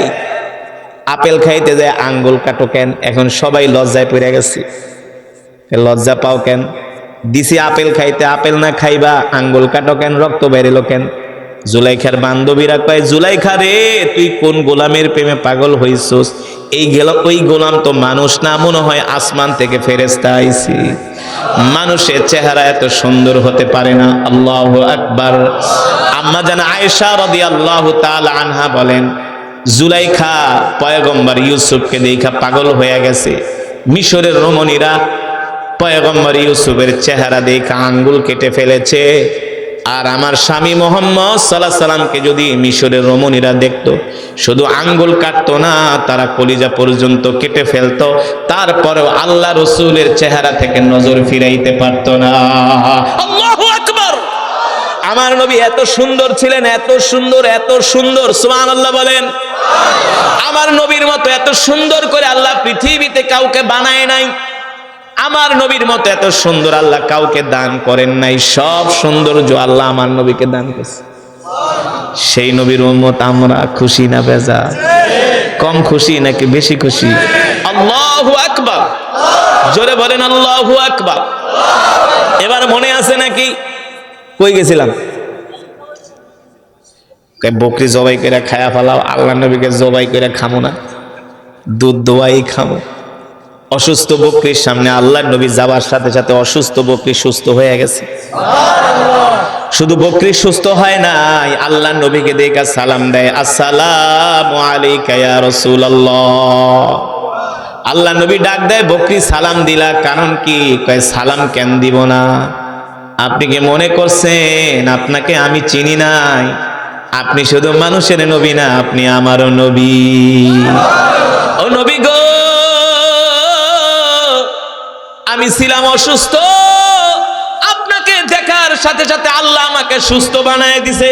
Speaker 1: আপেল খাইতে যায় আঙ্গুল কাটো কেন? এখন সবাই লজ্জায় পড়ে গেছে। লজ্জা পাও কেন? দিছি আপেল খাইতে, আপেল না খাইবা আঙ্গুল কাটো কেন? রক্ত বেরিল কেন? জুলাইখার বান্ধবীরা কয়, জুলাইখা রে, তুই কোন গোলামের প্রেমে পাগল হইছস? ওই গোলাম তো মানুষ না, মনে হয় আসমান থেকে ফেরেশতা আইছে। মানুষের চেহারা এত সুন্দর হতে পারে না। আল্লাহু আকবার। আম্মা জান আয়েশা রাদিয়াল্লাহু তাআলা আনহা বলেন, জুলাইখা পয়গম্বর ইউসুফকে দেখা পাগল হয়ে গেছে। মিশরের রমণীরা পয়গম্বর ইউসুফের চেহারা দেখে আঙ্গুল কেটে ফেলেছে। আর আমার স্বামী মুহাম্মদ সাল্লাল্লাহু আলাইহি সাল্লামকে যদি মিশরের রমণীরা দেখতো, শুধু আঙ্গুল কাটতো না, তারা কলিজা পর্যন্ত কেটে ফেলতো, তারপরেও আল্লাহ রাসূলের চেহারা থেকে নজর ফিরাইতে পারতো না। আল্লাহু আকবার। আমার নবী এত সুন্দর ছিলেন, এত সুন্দর, এত সুন্দর। সুবহানাল্লাহ বলেন। আমার নবীর মতো এত সুন্দর করে আল্লাহ পৃথিবীতে কাউকে বানায় নাই। আমার নবীর মতো এত সুন্দর আল্লাহ কাউকে দান করেন নাই। সব সৌন্দর্য আল্লাহ আমার নবীকে দান করেছে। সেই নবীর উম্মত আমরা খুশি না বেজার? কম খুশি নাকি বেশি খুশি? আল্লাহু আকবার। জোরে বলেন আল্লাহু আকবার। এবার মনে আছে নাকি কই গেছিলাম? বকরি জবাই করে খায়া ফেলাও, আল্লাহ নবীকে জবাই করে খামো না? দুধ দোয়াই খামো। অসুস্থ বকরির সামনে আল্লাহর নবী যাবার সাথে সাথে অসুস্থ বকরি সুস্থ হয়ে গেছে। শুধু বকরি সুস্থ হয় নাই, আল্লাহর নবীকে দেখে সালাম দেয়, আসসালামু আলাইকা ইয়া রাসূলুল্লাহ। আল্লাহর নবী ডাক দেয়, বকরি সালাম দিলা, কারণ কি? কয় সালাম কেন দিব না? আপনি কি মনে করছেন আপনাকে আমি চিনি নাই? আপনি শুধু মানুষের নবী না, আপনি আমারও নবী। ও নবী গো, আমি ছিলাম অসুস্থ, আপনাকে দেখার সাথে সাথে আল্লাহ আমাকে সুস্থ বানায় দিছে।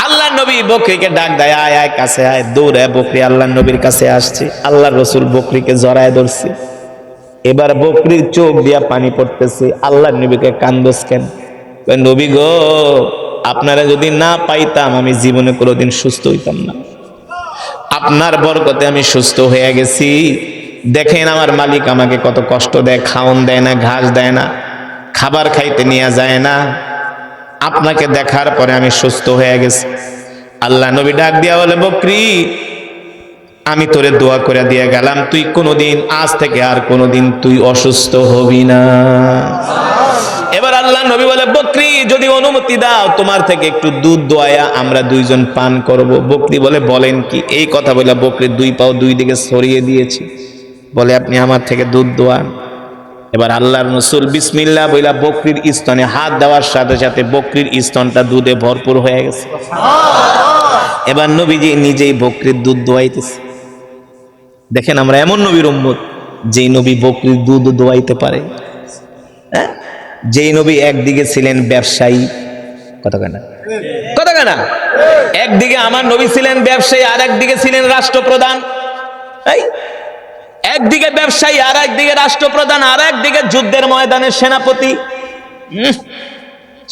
Speaker 1: আল্লাহ নবী বকরিকে ডাক দেয়, আয় আয় কাছে আয়। দৌড়ে বকরি আল্লাহ নবীর কাছে আসছে। আল্লাহ রসুল বকরিকে জড়ায় ধরছে। এবার বকরির চোখ দিয়া পানি পড়তেছে। আল্লাহ নবীকে কান্দোস কেন? নবী গো, আপনারা যদি না পাইতাম আমি জীবনে কোনোদিন সুস্থ হইতাম না। আপনার বরকতে আমি সুস্থ হয়ে গেছি। দেখেন আমার মালিক আমাকে কত কষ্ট দেয়, খাওন দেয় না, ঘাস দেয় না, খাবার খাইতে নিয়ে যায় না। আপনাকে দেখার পরে আমি সুস্থ হয়ে গেছি। আল্লাহ নবী ডাক দিয়া বলে, বকরি আমি তোরে দোয়া করে দিয়ে গেলাম, তুই কোনোদিন, আজ থেকে আর কোনোদিন তুই অসুস্থ হবি না। এবার আল্লাহ নবী বলে, বকরি যদি অনুমতি দাও তোমার থেকে একটু দুধ দোয়ায়া আমরা দুইজন পান করব। বকরি বলে, বলেন কি? এই কথা বলে বকরির দুই পাও দুই দিকে ছড়িয়ে দিয়েছি। বলে, আপনি আমার থেকে দুধ দোয়ান। এবার আল্লাহর রাসূল বিসমিল্লাহ বইলা বকরির স্তনে হাত দেওয়ার সাথে সাথে বকরির স্তনটা দুধে ভরপুর হয়ে গেছে। এবার নবীজি নিজেই বকরির দুধ দোয়াইতেছে। দেখেন আমরা এমন নবীর উম্মত যেই নবী বকরির দুধ দোয়াইতে পারে। হ্যাঁ, যেই নবী একদিকে ছিলেন ব্যবসায়ী, কথা কেনা কথা কেনা, একদিকে আমার নবী ছিলেন ব্যবসায়ী, আর একদিকে ছিলেন রাষ্ট্রপ্রধান। একদিকে ব্যবসায়ী, আর একদিকে রাষ্ট্রপ্রধান, আর একদিকে যুদ্ধের ময়দানের সেনাপতি।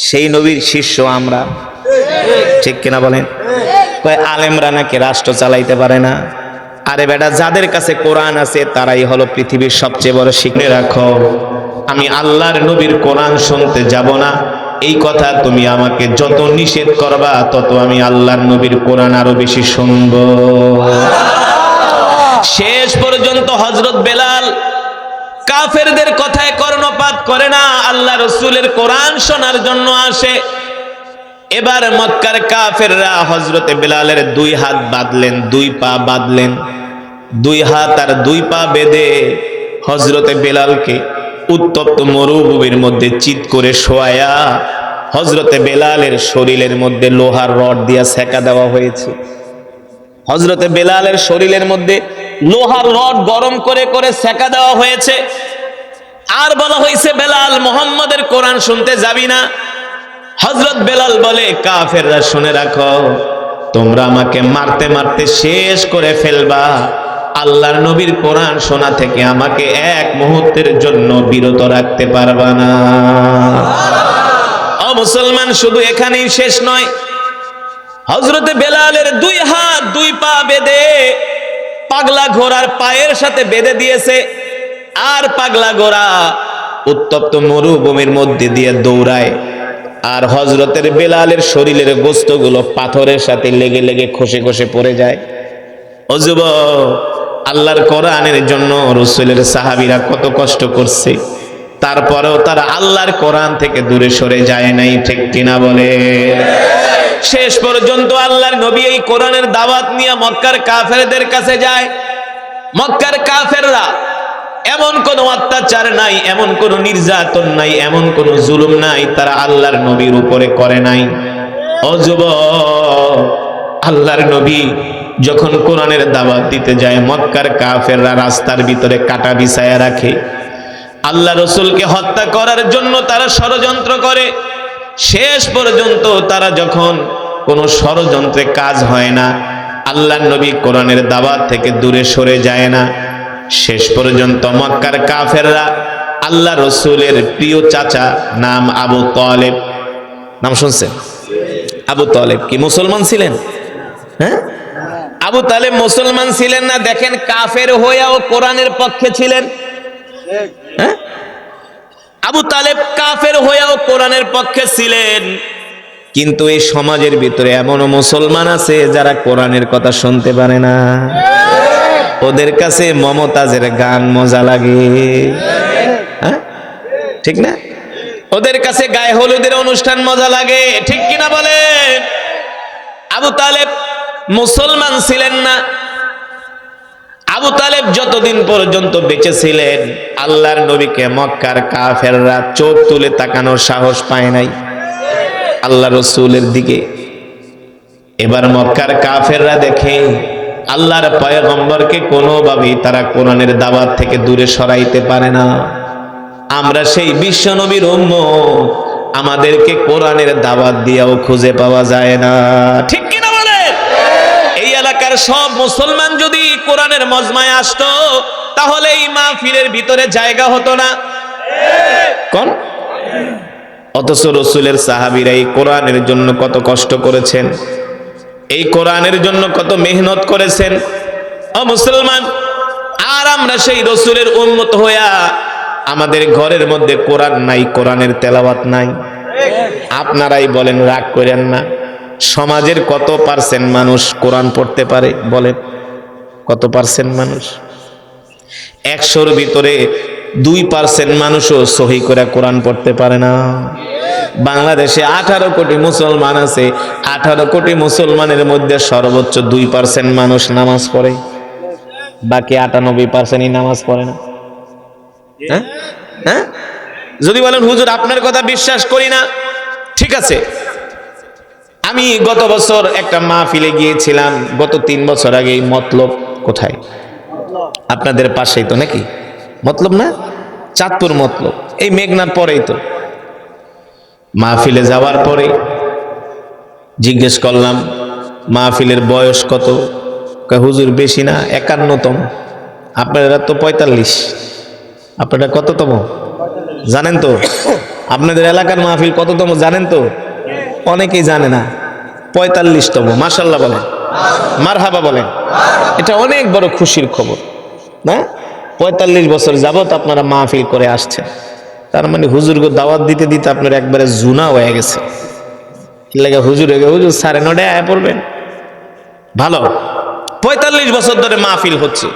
Speaker 1: সেই নবীর শিষ্য আমরা, ঠিক কিনা বলেন? কয় আলেমরা নাকি রাষ্ট্র চালাইতে পারে না। আরে বেটা, যাদের কাছে কোরআন আছে তারাই হলো পৃথিবীর সবচেয়ে বড় শিক্ষা। রাখো, আমি আল্লাহর নবীর কোরআন শুনতে যাব না, এই কথা তুমি আমাকে যত নিষেধ করবা তত আমি আল্লাহর নবীর কোরআন আরো বেশি শুনব। শেষ পর্যন্ত হযরত বেলাল কাফেরদের কথায় কর্ণপাত করে না, আল্লাহ রাসূলের কোরআন শোনার জন্য আসে। এবার মক্কার কাফেররা হযরতে বেলালের দুই হাত বাঁধলেন, দুই পা বাঁধলেন। দুই হাত আর দুই পা বেঁধে হযরতে বেলালকে উত্তপ্ত মরুভূমির মধ্যে চিৎ করে শোয়ায়া হযরতে বেলালের শরীরের মধ্যে লোহার রড দিয়া সেকা দেওয়া হয়েছে। হযরতে বেলালের শরীরের মধ্যে লোহার রড গরম করে করে সেকা দেওয়া হয়েছে, আর বলা হয়েছে বেলাল মুহাম্মাদের কোরআন শুনতে যাবি না। হযরত বেলাল বলে, কাফেররা শুনে রাখো, তোমরা আমাকে মারতে মারতে শেষ করে ফেলবা, আল্লাহর নবীর কোরআন শোনা থেকে আমাকে এক মুহূর্তের জন্য বিরত রাখতে পারবা না। ও মুসলমান, শুধু এখানেই শেষ নয়, হযরতে বেলালের 2 হাত 2 পা বেঁধে পাগলা ঘোড়ার পায়ের সাথে বেঁধে দিয়েছে, আর পাগলা ঘোড়া উত্তপ্ত মরুভূমির মধ্যে দিয়ে দৌড়ায়, আর হযরতের বেলালের শরীরের গোশতগুলো পাথরের সাথে লেগে লেগে খসে খসে পড়ে যায়। ও যুবক, আল্লাহর কোরআনের জন্য রাসূলের সাহাবীরা কত কষ্ট করছে, তারপরেও তারা আল্লাহর কোরআন থেকে দূরে সরে যায় নাই, ঠিক কিনা বলে? শেষ পর্যন্ত আল্লাহর নবী এই কোরআনের দাওয়াত নিয়ে মক্কার কাফেরদের কাছে যায়। মক্কার কাফেররা এমন কোন অত্যাচার নাই, এমন কোন নির্যাতন নাই, এমন কোন জুলুম নাই তারা আল্লাহর নবীর উপরে করে নাই। ও যুবক, আল্লাহর নবী যখন কোরআনের দাওয়াত দিতে যায়, মক্কার কাফেররা রাস্তার ভিতরে কাটা বিছায়া রাখে, আল্লাহ রাসূলকে হত্যা করার জন্য তারা ষড়যন্ত্র করে। শেষ পর্যন্ত তারা যখন কোনো ষড়যন্ত্রে কাজ হয় না, আল্লাহর নবী কোরআনের দাওয়াত থেকে দূরে সরে যায় না, শেষ পর্যন্ত মক্কার কাফেররা আল্লাহ রাসূলের প্রিয় চাচা, নাম আবু তালেব, নাম শুনছেন? আবু তালেব কি মুসলমান ছিলেন? হ্যাঁ, আবু তালেব মুসলমান ছিলেন না, দেখেন কাফের হয়েও কোরআনের পক্ষে ছিলেন। হ্যাঁ, আবু তালেব কাফের হয়েও কোরআনের পক্ষে ছিলেন, কিন্তু এই সমাজের ভিতরে এমনও মুসলমান আছে যারা কোরআনের কথা শুনতে পারে না, ওদের কাছে মমতাজের গান মজা লাগে। হ্যাঁ, ঠিক না? ওদের কাছে গায়ে হলুদের অনুষ্ঠান মজা লাগে, ঠিক কিনা বলে? আবু তালেব মুসলমান ছিলেন না। আবু তালেব যতদিন পর্যন্ত বেঁচে ছিলেন, আল্লাহর নবীকে মক্কার কাফেররা চোখ তুলে তাকানোর সাহস পায় নাই আল্লাহ রাসূলের দিকে। এবার মক্কার কাফেররা দেখে আল্লাহর পয়গম্বরকে কোনোভাবেই তারা কোরআনের দাওয়াত থেকে দূরে সরাইতে পারে না। আমরা সেই বিশ্ব নবীর উম্মত, আমাদেরকে কোরআনের দাওয়াত দিয়েও খুঁজে পাওয়া যায় না, ঠিক কিনা বলে? এই এলাকার সব মুসলমান যদি কোরআনের মজমায় আসতো, তাহলে এই মাহফিলের ভিতরে জায়গা হতো না। কোন? অথচ রাসূলের সাহাবীরা এই কোরআনের জন্য কত কষ্ট করেছেন, এই কোরআনের জন্য কত মেহনত করেছেন। ও মুসলমান, আর আমরা সেই রাসূলের উম্মত হইয়া আমাদের ঘরের মধ্যে কোরআন নাই, কোরআনের তেলাওয়াত নাই। আপনারাই বলেন, রাগ করেন না, সমাজের কত পার্সেন্ট মানুষ কোরআন পড়তে পারে? বলেন, কত পার্সেন্ট মানুষ? 100-র ভিতরে 2% মানুষও সহি করে কোরআন পড়তে পারে না। বাংলাদেশে 18 কোটি মুসলমান আছে, 18 কোটি মুসলমানের মধ্যে সর্বোচ্চ 2% মানুষ নামাজ পড়ে, বাকি 98%ই নামাজ পড়ে না। হ্যাঁ হ্যাঁ, যদি বলেন হুজুর আপনার কথা বিশ্বাস করি না, ঠিক আছে, আমি গত বছর একটা মাহফিলে গিয়েছিলাম, গত 3 বছর আগে। মতলব কোথায়? আপনাদের পাশেই তো নাকি? মতলব না, চাঁদপুর মতলব, এই মেঘনার পরেই তো। মাহফিলে যাওয়ার পরে জিজ্ঞেস করলাম, মাহফিলের বয়স কত? হুজুর বেশি না, 51তম। আপনারা তো 45, আপনারা কততম জানেন তো? আপনাদের এলাকার মাহফিল কততম জানেন তো? অনেকেই জানে না। 45তম। মাশাআল্লাহ বলেন, মারহাবা বলেন। এটা অনেক বড় খুশির খবর না? 45 বছর যাবত আপনারা মাহফিল করে আসছেন, তার মানে হুজুরকে দাওয়াত দিতে দিতে আপনার একবারে জুনা হয়ে গেছে। লাগে হুজুর 9:30 আয় পড়বেন, ভালো। 45 বছর ধরে মাহফিল হচ্ছে।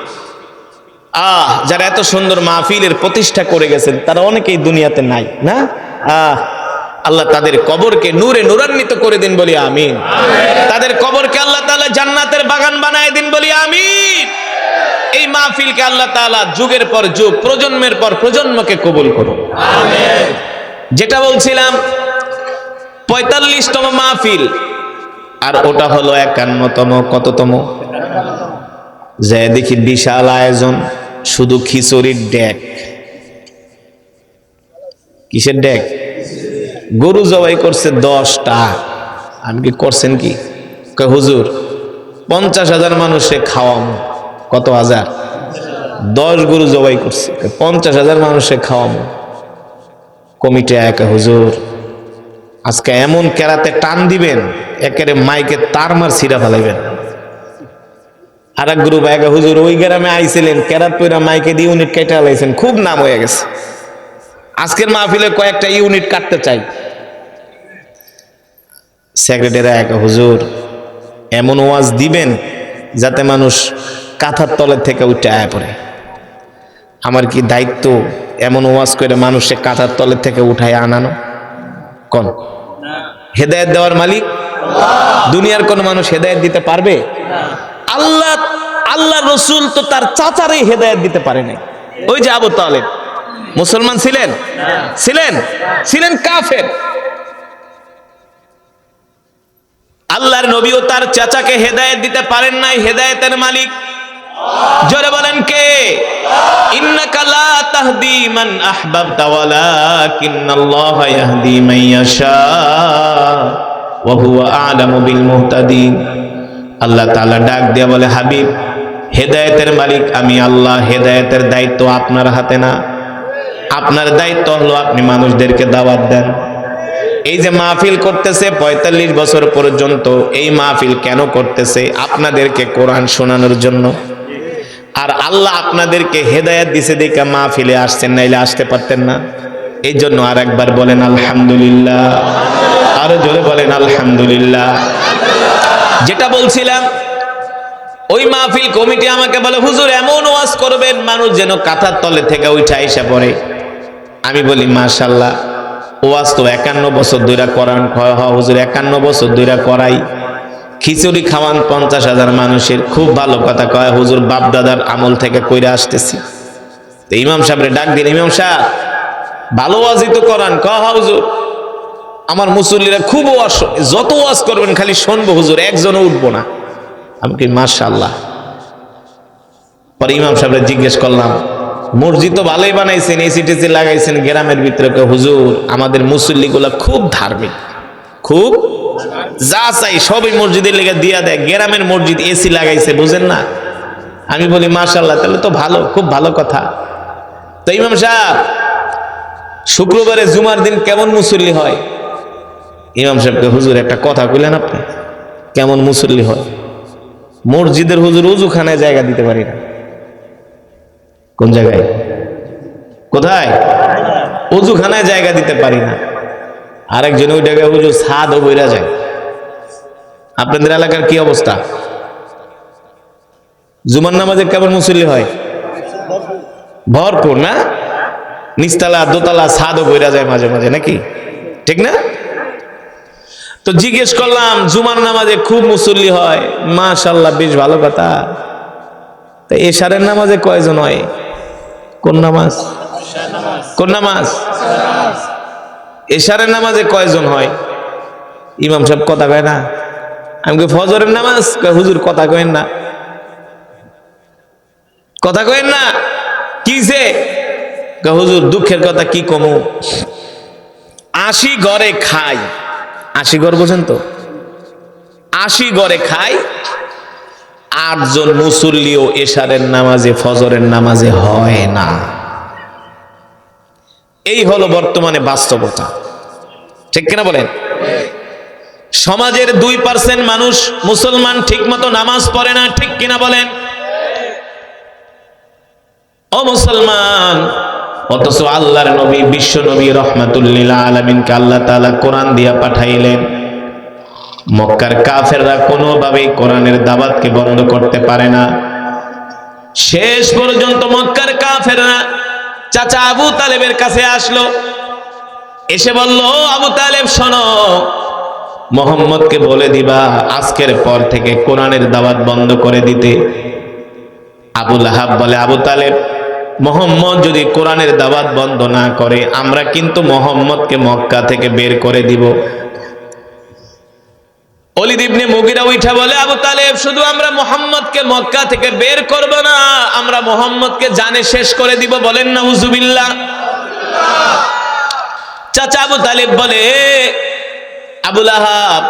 Speaker 1: যারা এত সুন্দর মাহফিলের প্রতিষ্ঠা করে গেছেন, তারা অনেকেই দুনিয়াতে নাই না? আল্লাহ তাদের কবরকে নূরে নূরান্বিত করে দিন, বলি আমিন। তাদের কবরকে আল্লাহ তাআলা জান্নাতের বাগান বানায় দিন, বলি আমিন। এই মাহফিলকে আল্লাহ তাআলা যুগের পর যুগ, প্রজন্মের পর প্রজন্মকে কবুল করুন, আমিন। যেটা বলছিলাম, 45তম মাহফিল, আর ওটা হলো 51তম। কততম? যে দেখি বিশাল আয়োজন, শুধু খিচুড়ির ডেক। কিসের ডেক? গরু জবাই করছে 10টা। আমি কি করছেন কি? হুজুর 50,000 মানুষে খাওয়ামো। কত হাজার? 10 গরু জবাই করছে, 50,000 মানুষে খাওয়ামো। কমিটি একা হুজুর আজকে এমন কেরাতে টান দিবেন, একেবারে মাইকে তার মার ছিঁড়া ফেলাইবেন। আর এক গ্রুপ একা হুজুর ওই গ্রামে আইছিলেন, কেরাত পয়রা মাইকে দিয়ে ইউনিট কেটে ফেলাইছেন, খুব নাম হয়ে গেছে। আজকের মাহফিলে কয়েকটা ইউনিট কাটতে চাই। সেক্রেটারি একা হুজুর এমন ওয়াজ দিবেন যাতে মানুষ কাঁথার তলের থেকে উঠে আয় পড়ে। আমার কি দায়িত্ব এমন ওয়াজ করে মানুষকে কাঁথার তলের থেকে উঠায় আনানো? কোন হেদায়েত দেওয়ার মালিক? দুনিয়ার কোন মানুষ হেদায়েত দিতে পারবে? আল্লাহ আল্লাহ রসুল তো তার চাচারে হেদায়েত দিতে পারে নাই। ওই যে আবু তালেব মুসলমান ছিলেন? ছিলেন? ছিলেন কাফের। আল্লাহর নবীও তার চাচাকে হেদায়েত দিতে পারেন নাই। হেদায়েতের মালিক জোরে বলেন কে? ইন্নাকা লা তাহদি মান আহবাবতা ওয়ালাকিন্নাল্লাহা ইয়াহদি মান ইয়াশা ওয়া হুয়া আ'লামু বিল মুহতাদিন। আল্লাহ তাআলা ডাক দিয়া বলে, হাবিব হেদায়েতের মালিক আমি আল্লাহ, হেদায়েতের দায়িত্ব আপনার হাতে না। আপনার দায়িত্ব হলো আপনি মানুষদেরকে দাওয়াত দেন। এই যে মাহফিল করতেছে 45 বছর পর্যন্ত, এই মাহফিল কেন করতেছে? আপনাদেরকে কোরআন শোনানোর জন্য। আর আল্লাহ আপনাদেরকে হেদায়েত দিছে দেখে মাহফিলে আসছেন, নাইলে আসতে পারতেন না। এই জন্য আর একবার বলেন আলহামদুলিল্লাহ, আরো জোরে বলেন আলহামদুলিল্লাহ। যেটা বলছিলাম, ওই মাহফিল কমিটি আমাকে বলে, হুজুর এমন ওয়াজ করবেন মানুষ যেন কাঁথার তলে থেকে উঠে আইসা পড়ে। আমি বলি মাশাআল্লাহ, ওয়াজ তো 51 বছর ধরে করান। হুজুর 51 বছর ধরে করাই, খিচুড়ি খাওয়ান 50,000 মানুষের, খুব ভালো কথা। কয় হুজুর বাপ দাদার আমল থেকে কইরা আসতেছি। তো ইমাম সাহেবরে ডাক দিন, ইমাম সাহেব ভালো ওয়াজই তো করান। কয় হুজুর আমার মুসল্লিরা খুব ওয়াজ, যত ওয়াজ করবেন খালি শুনবো হুজুর, একজনও উঠবো না। আমি কি মাশাআল্লাহ। পরে ইমাম সাহেবরে জিজ্ঞেস করলাম, মসজিদ তো ভালোই বানাইছেন, এসি টেসি লাগাইছেন গ্রামের ভিতরে। হুজুর আমাদের মুসল্লিগুলা খুব ধার্মিক, খুব যা চাই সবই মসজিদের লেগে দিয়া দেয়। গ্রামের মসজিদ এসি লাগাইছে, বুঝেন না? আমি বলি মাশাআল্লাহ, তাহলে তো ভালো, খুব ভালো কথা। তো ইমাম সাহেব শুক্রবারে জুমার দিন কেমন মুসল্লি হয়? ইমাম সাহেবকে হুজুর একটা কথা কইলেন আপনি, কেমন মুসল্লি হয়? মসজিদের হুজুর উজুখানায় জায়গা দিতে পারি না। কোন জায়গায়? কোথায়? উজুখানায় জায়গা দিতে পারি না। আরেকজন ওই জায়গায় হুজুর ছাদও বইরা যায়। আপনাদের এলাকার কি অবস্থা? জুমার নামাজে কেমন মুসল্লি হয়? ভরপুর না? নিচতলা দোতলা ছাদও বইরা যায় মাঝে মাঝে, নাকি? ঠিক না? তো জিজ্ঞেস করলাম, জুমার নামাজে খুব মুসল্লি হয়, মাশাআল্লাহ, বেশ ভালো কথা। তো এশারের নামাজে কয়জন হয়? কোন নামাজ? কোন নামাজ? এশারের নামাজে কয়জন হয়? ইমাম সাহেব কথা কয় না। আমি কই ফজরের নামাজ? হুজুর কথা কয়েন না, কথা কয়েন না। কিছে? হুজুর দুঃখের কথা কি কমু, 80 ঘরে খাই। 80 ঘর বোঝেন তো? 80 ঘরে খাই, 8 জন মুসল্লিও এশারের নামাজে ফজরের নামাজে হয় না। এই হলো বর্তমানে বাস্তবতা, ঠিক কিনা বলেন? সমাজের 2% মানুষ মুসলমান ঠিক মতো নামাজ পড়ে না, ঠিক কিনা বলেন? ও মুসলমান, অথচ আল্লাহর নবী, বিশ্ব নবী রাহমাতুল লিল আলামিনকে আল্লাহ তাআলা কোরআন দিয়া পাঠাইলেন। মক্কার কাফেররা কোনোভাবেই কোরআনের দাওয়াতকে বন্ধ করতে পারে না। শেষ পর্যন্ত মক্কার কাফেররা চাচা আবু তালেবের কাছে আসলো, এসে বলল, আবু তালেব শোনো, মুহাম্মদকে বলে দিবা আজকের পর থেকে কোরআনের দাওয়াত বন্ধ করে দিতে। আবু লাহাব বলে, আবু তালেব মুহাম্মদ যদি কোরআনের দাওয়াত বন্ধ না করে, আমরা কিন্তু মুহাম্মদকে মক্কা থেকে বের করে দিব। ওলীদ ইবনে মুগিরা উঠা বলে, আবু তালেব, শুধু আমরা মুহাম্মদকে মক্কা থেকে বের করব না, আমরা মুহাম্মদকে জানে শেষ করে দিব। বলেন নাউজুবিল্লাহ। চাচা আবু তালেব বলে, আবু লাহাব,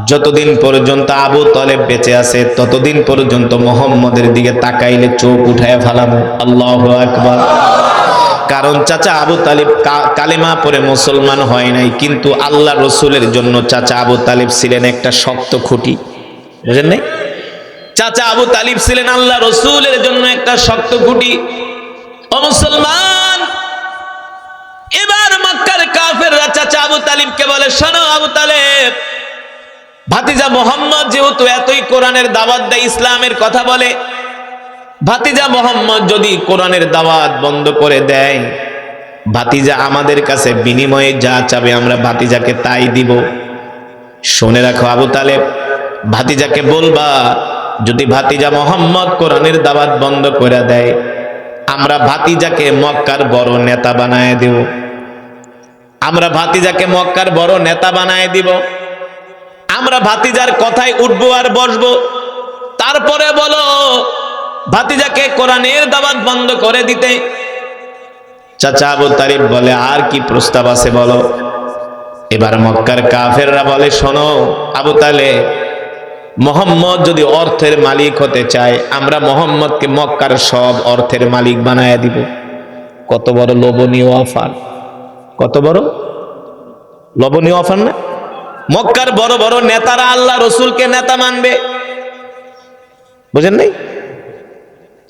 Speaker 1: যতদিন পর্যন্ত আবু তালেব বেঁচে আছে ততদিন পর্যন্ত মুহাম্মদের দিকে তাকাইলে চোখ উঠায় ফেলাবো। আল্লাহু আকবার। কারণ চাচা আবু তালেব কালেমা পড়ে মুসলমান হয় নাই, কিন্তু আল্লাহ রসুলের জন্য চাচা আবু তালেব ছিলেন একটা শক্ত খুঁটি। বুঝেন নাই? চাচা আবু তালেব ছিলেন আল্লাহ রসুলের জন্য একটা শক্ত খুঁটি। ও মুসলমান, এবার মক্কার কাফেররা চাচা আবু তালেবকে বলে, শোনো আবু তালেব, ভাতিজা মোহাম্মদ যেহেতু এতই কোরআনের দাওয়াত দেয়, ইসলামের কথা বলে, ভাতিজা মোহাম্মদ যদি কোরআনের দাওয়াত বন্ধ করে দেয়, ভাতিজা আমাদের কাছে বিনিময়ে যা চাবে আমরা ভাতিজাকে তাই দিব। শুনে রাখো আবু তালেব, ভাতিজাকে বলবা, যদি ভাতিজা মোহাম্মদ কোরআনের দাওয়াত বন্ধ করে দেয়, আমরা ভাতিজাকে মক্কার বড় নেতা বানায় দেব। আমরা ভাতিজাকে মক্কার বড় নেতা বানায় দিব। আমরা ভাতিজার কথায় উঠবো আর বসবো। তারপরে বলো ভাতিজাকে কোরআনের দাওয়াত বন্ধ করে দিতে। চাচা আবু তালেব বলে, আর কি প্রস্তাব আছে বলো। এবার মক্কার কাফেররা বলে, শোনো আবু তালেব, মুহাম্মদ যদি অর্থের মালিক হতে চায়, আমরা মুহাম্মদকে মক্কার সব অর্থের মালিক বানায় দিব। কত বড় লোভনীয় অফার! কত বড় লোভনীয় অফার না? মক্কার বড় বড় নেতারা আল্লাহ রসুলকে নেতা মানবে। বুঝেন নাই?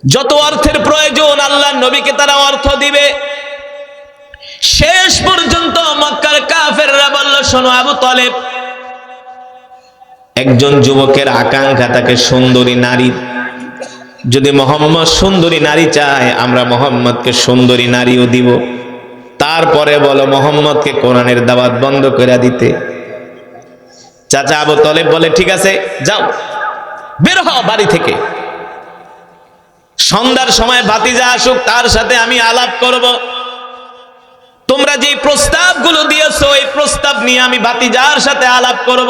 Speaker 1: যত অর্থের প্রয়োজন আল্লাহ নবীকে তারা অর্থ দিবে। শেষ পর্যন্ত মক্কার কাফেররা বলল, শোনো আবু তালেব, একজন যুবকের আকাঙ্ক্ষা থাকে সুন্দরী নারী। যদি মুহাম্মদ সুন্দরী নারী চায়, আমরা মুহাম্মদকে সুন্দরী নারীও দিব। তারপরে বলো মুহাম্মদকে কোরআনের দাওয়াত বন্ধ করে দিতে। চাচা আবু তালেব বলে, ঠিক আছে, যাও, বের হও বাড়ি থেকে। সন্ধ্যার সময় ভাতিজা আসুক, তার সাথে আমি আলাপ করব। তোমরা যে প্রস্তাবগুলো দিয়েছো, এই প্রস্তাব নিয়ে আমি ভাতিজার সাথে আলাপ করব।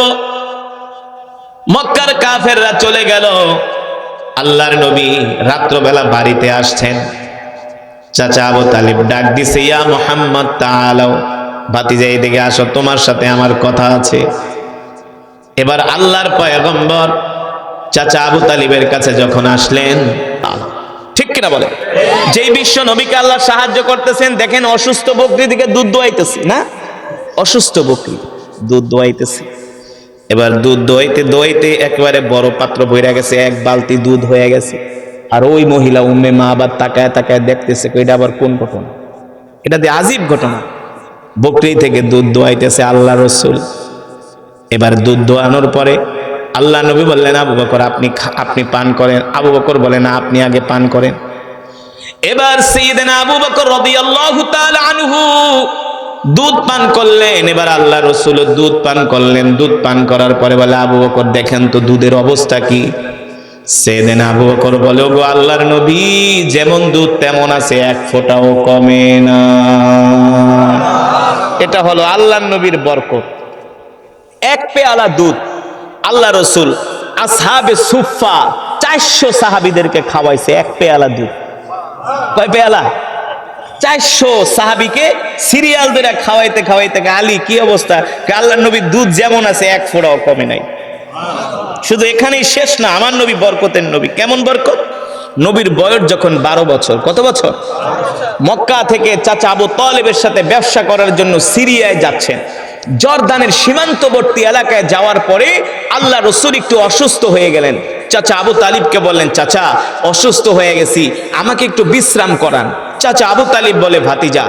Speaker 1: মক্কার কাফেররা চলে গেল। আল্লাহর নবী রাত্রবেলা বাড়িতে আসছেন। চাচা আবু তালেব ডাক দিছে, ইয়া মুহাম্মদ তাআলাও, ভাতিজা এদিকে আসো, তোমার সাথে আমার কথা আছে। এবার আল্লাহর পয়গম্বর চাচা আবু তালেবের কাছে যখন আসলেন, ঠিক কিনা বলে, যেই বিশ্ব নবীকে আল্লাহ সাহায্য করতেছেন, দেখেন অসুস্থ বকরি দিকে দুধ দোয়াইতেছে না, অসুস্থ বকরি দুধ দোয়াইতেছে। এবার দুধ দোয়াইতে দোয়াইতে একেবারে বড় পাত্র ভরে গেছে, এক বালতি দুধ হয়ে গেছে। আর ওই মহিলা উম্মে মা আবার তাকায় তাকায় দেখতেছে, এটা আবার কোন ঘটনা? এটা দিয়ে আজীব ঘটনা। বকরি থেকে দুধ দোয়াইতেছে আল্লাহ রসুল। এবার দুধ দোয়ানোর পরে আল্লাহ নবী বললেন, আবু বকর আপনি পান করেন। আবু বকর বলে, না, আপনি আগে পান করেন। এবার সাইয়েদনা আবু বকর রাদিয়াল্লাহু তাআলা আনহু দুধ পান করলেন। এবার আল্লাহ রসুল দুধ পান করলেন। দুধ পান করার পরে বলে, আবু বকর দেখেন তো দুধের অবস্থা কি। সাইয়েদনা আবু বকর বলে, ওগো আল্লাহর নবী, যেমন দুধ তেমন আছে, এক ফোঁটাও কমে না। এটা হলো আল্লাহর নবীর বরকত। এক পেয়ালা দুধ আল্লাহ রসুল আসহাবে সুফা 400 সাহাবীদেরকে খাওয়াইছে। এক পেয়ালা দুধ। কয় পেয়ালা? 400 সাহাবীকে সিরিয়াল ধরে খাওয়াইতে খাওয়াইতে। আলী কি অবস্থা? আল্লাহর নবীর দুধ যেমন আছে এক ফোঁটাও কমে নাই। শুধু এখানেই শেষ না, আমার নবী বরকতের নবী। কেমন বরকত? নবীর বয়স যখন 12 বছর, কত বছর? মক্কা থেকে চাচা আবু তালেবের সাথে ব্যবসা করার জন্য সিরিয়ায় যাচ্ছেন। জর্দানের সীমান্তবর্তী এলাকায় যাওয়ার পরে আল্লাহ রসুল একটু অসুস্থ হয়ে গেলেন। চাচা আবু তালিবকে বললেন, চাচা অসুস্থ হয়ে গেছি, আমাকে একটু বিশ্রাম করান। চাচা আবু তালিব বলে, ভাতিজা,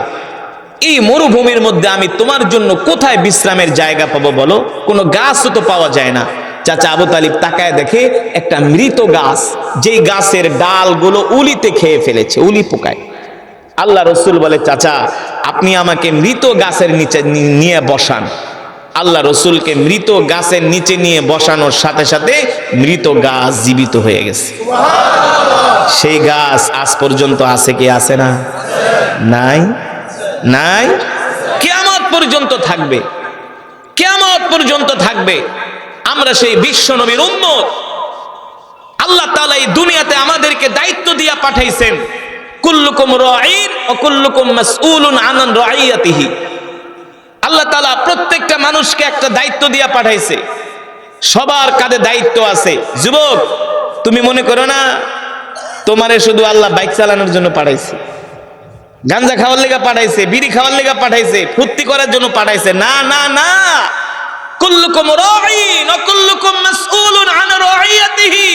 Speaker 1: এই মরুভূমির মধ্যে আমি তোমার জন্য কোথায় বিশ্রামের জায়গা পাবো বলো? কোনো গাছও তো পাওয়া যায় না। চাচা আবু তালিব তাকায় দেখে একটা মৃত গাছ, যেই গাছের ডালগুলো উলিতে খেয়ে ফেলেছে, উলি পোকায়। আল্লাহ রসুল বলে, চাচা আপনি আমাকে মৃত গাছের নিচে নিয়ে বসান। আল্লাহ রসুলকে মৃত গাছের নিচে নিয়ে বসানোর সাথে সাথে মৃত গাছ জীবিত হয়ে গেছে। সেই গাছ আজ পর্যন্ত আছে কি আছে না? নাই, নাই, কিয়ামত পর্যন্ত থাকবে, কিয়ামত পর্যন্ত থাকবে। আমরা সেই বিশ্ব নবীর উম্মত। আল্লাহ তাআলা এই দুনিয়াতে আমাদেরকে দায়িত্ব দিয়া পাঠাইছেন, কুল্লুকুম রাঈন ওয়া কুল্লুকুম মাসউলুন আন রাইয়াতিহি। আল্লাহ তাআলা প্রত্যেকটা মানুষকে একটা দায়িত্ব দিয়া পাঠাইছে, সবার কাঁধে দায়িত্ব আছে। যুবক, তুমি মনে করো না তোমারে শুধু আল্লাহ বাইক চালানোর জন্য পাঠাইছে, গাঞ্জা খাওয়ার লেগা পাঠাইছে, বিড়ি খাওয়ার লেগা পাঠাইছে, ফুর্তি করার জন্য পাঠাইছে। না না না, কুল্লুকুম রাঈন ওয়া কুল্লুকুম মাসউলুন আন রাইয়াতিহি।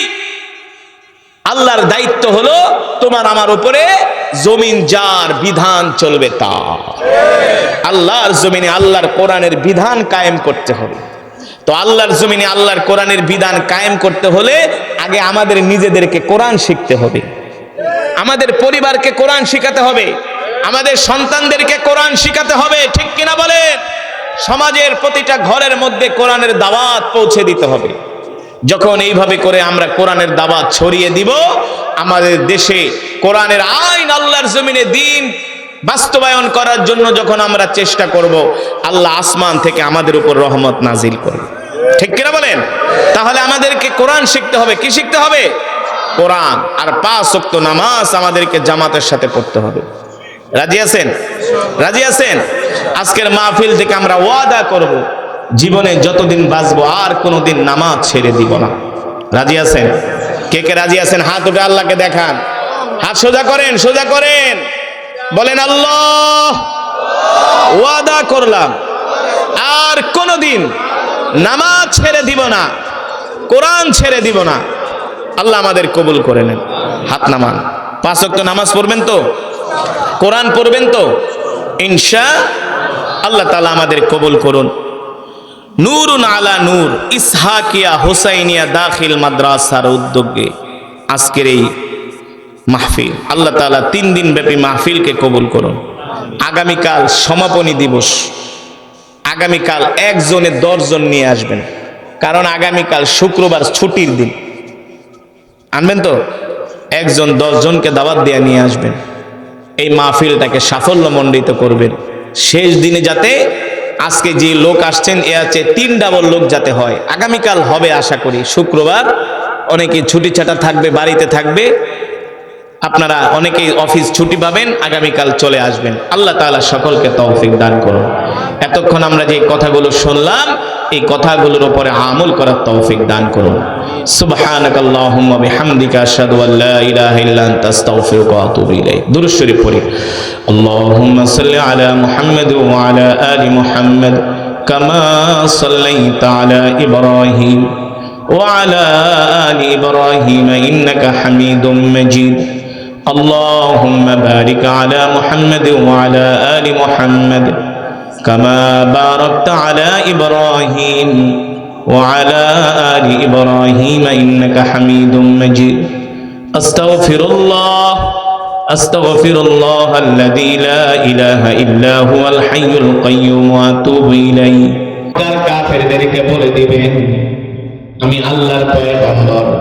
Speaker 1: আল্লাহর দায়িত্ব হলো তোমার আমার উপরে জমিন যার বিধান চলবে তার। আল্লাহর জমিনে আল্লাহর কোরআনের বিধান কায়েম করতে হবে। তো আল্লাহর জমিনে আল্লাহর কোরআনের বিধান কায়েম করতে হলে আগে আমাদের নিজেদেরকে কোরআন শিখতে হবে, আমাদের পরিবারকে কোরআন শিখাতে হবে, আমাদের সন্তানদেরকে কোরআন শিখাতে হবে। ঠিক কিনা বলেন? সমাজের প্রতিটা ঘরের মধ্যে কোরআনের দাওয়াত পৌঁছে দিতে হবে। যখন এইভাবে করে আমরা কোরআনের দাওয়াত ছড়িয়ে দিব, আমাদের দেশে কোরআনের আইন, আল্লাহর জমিনে দ্বীন বাস্তবায়ন করার জন্য যখন আমরা চেষ্টা করব, আল্লাহ আসমান থেকে আমাদের উপর রহমত নাজিল করবে। ঠিক কিনা বলেন? তাহলে আমাদেরকে কোরআন শিখতে হবে। কি শিখতে হবে? কোরআন। আর 5 ওয়াক্ত নামাজ আমাদেরকে জামাতের সাথে পড়তে হবে। রাজি আছেন? রাজি আছেন? আজকের মাহফিল থেকে আমরা ওয়াদা করব, জীবনে যতদিন বাঁচবো আর কোনোদিন নামাজ ছেড়ে দিব না। রাজি আছেন? কে কে রাজি আছেন? হাত উঠে আল্লাহকে দেখান। হাত সোজা করেন, সোজা করেন, বলেন আল্লাহ, ওয়াদা করলাম আর কোনোদিন নামাজ ছেড়ে দিব না, কোরআন ছেড়ে দিব না। আল্লাহ আমাদের কবুল করে নেন। হাত নামান। 5 ওয়াক্ত নামাজ পড়বেন তো? কোরআন পড়বেন তো? ইনশাআল্লাহ তাআলা আমাদের কবুল করুন। নূরুন আলা নূর ইসহাকিয়া হুসাইনিয়া দাখিল মাদ্রাসার উদ্যোগে আজকের এই মাহফিল, আল্লাহ তাআলা 3 দিন ব্যাপী মাহফিলকে কবুল করুন। আগামীকাল সমাপনী দিবস। আগামীকাল 1 জনে 10 জন নিয়ে আসবেন, কারণ আগামীকাল শুক্রবার ছুটির দিন। আনবেন তো? 1 জন 10 জনকে দাওয়াত দিয়ে নিয়ে আসবেন। এই মাহফিলটাকে সাফল্যমণ্ডিত করবেন। শেষ দিনে যাতে আজকে যে লোক আসছেন এ আছে 3 ডাবল লোক যাতে হয়। আগামীকাল হবে আশা করি। শুক্রবার অনেকে ছুটি ছাটা থাকবে, বাড়িতে থাকবে, আপনারা অনেকেই অফিস ছুটি পাবেন, আগামীকাল চলে আসবেন। আল্লাহ তাআলা সকলকে তৌফিক দান করুন। এতক্ষণ আমরা যে কথাগুলো শুনলাম, এই কথাগুলোর উপরে আমল করার তৌফিক দান করুন। সুবহানাকাল্লাহুম্মা বিহামদিকা আশহাদু আল্লা ইলাহা ইল্লা আনতা আস্তাগফিরুকা ওয়া আতুবু ইলাইক। দুরূদ শরীফ পড়ি। আল্লাহুম্মা সাল্লি আলা মুহাম্মাদ ওয়া আলা আলি মুহাম্মাদ কামা সাল্লাইতা আলা ইব্রাহিম ওয়া আলা আলি ইব্রাহিম ইন্নাকা হামিদুম মাজিদ। আল্লাহুম্মা বারিক আলা মুহাম্মাদ ওয়া আলা আলি মুহাম্মাদ কামা বারাকতা আলা ইব্রাহিম وعلى آل إبراهيم إنك حميد مجيد. أستغفر الله الذي لا إله إلا هو الحي القيوم وأتوب إليه. কাফেরদেরকে বলে দিবেন আমি আল্লাহর পয়গম্বর।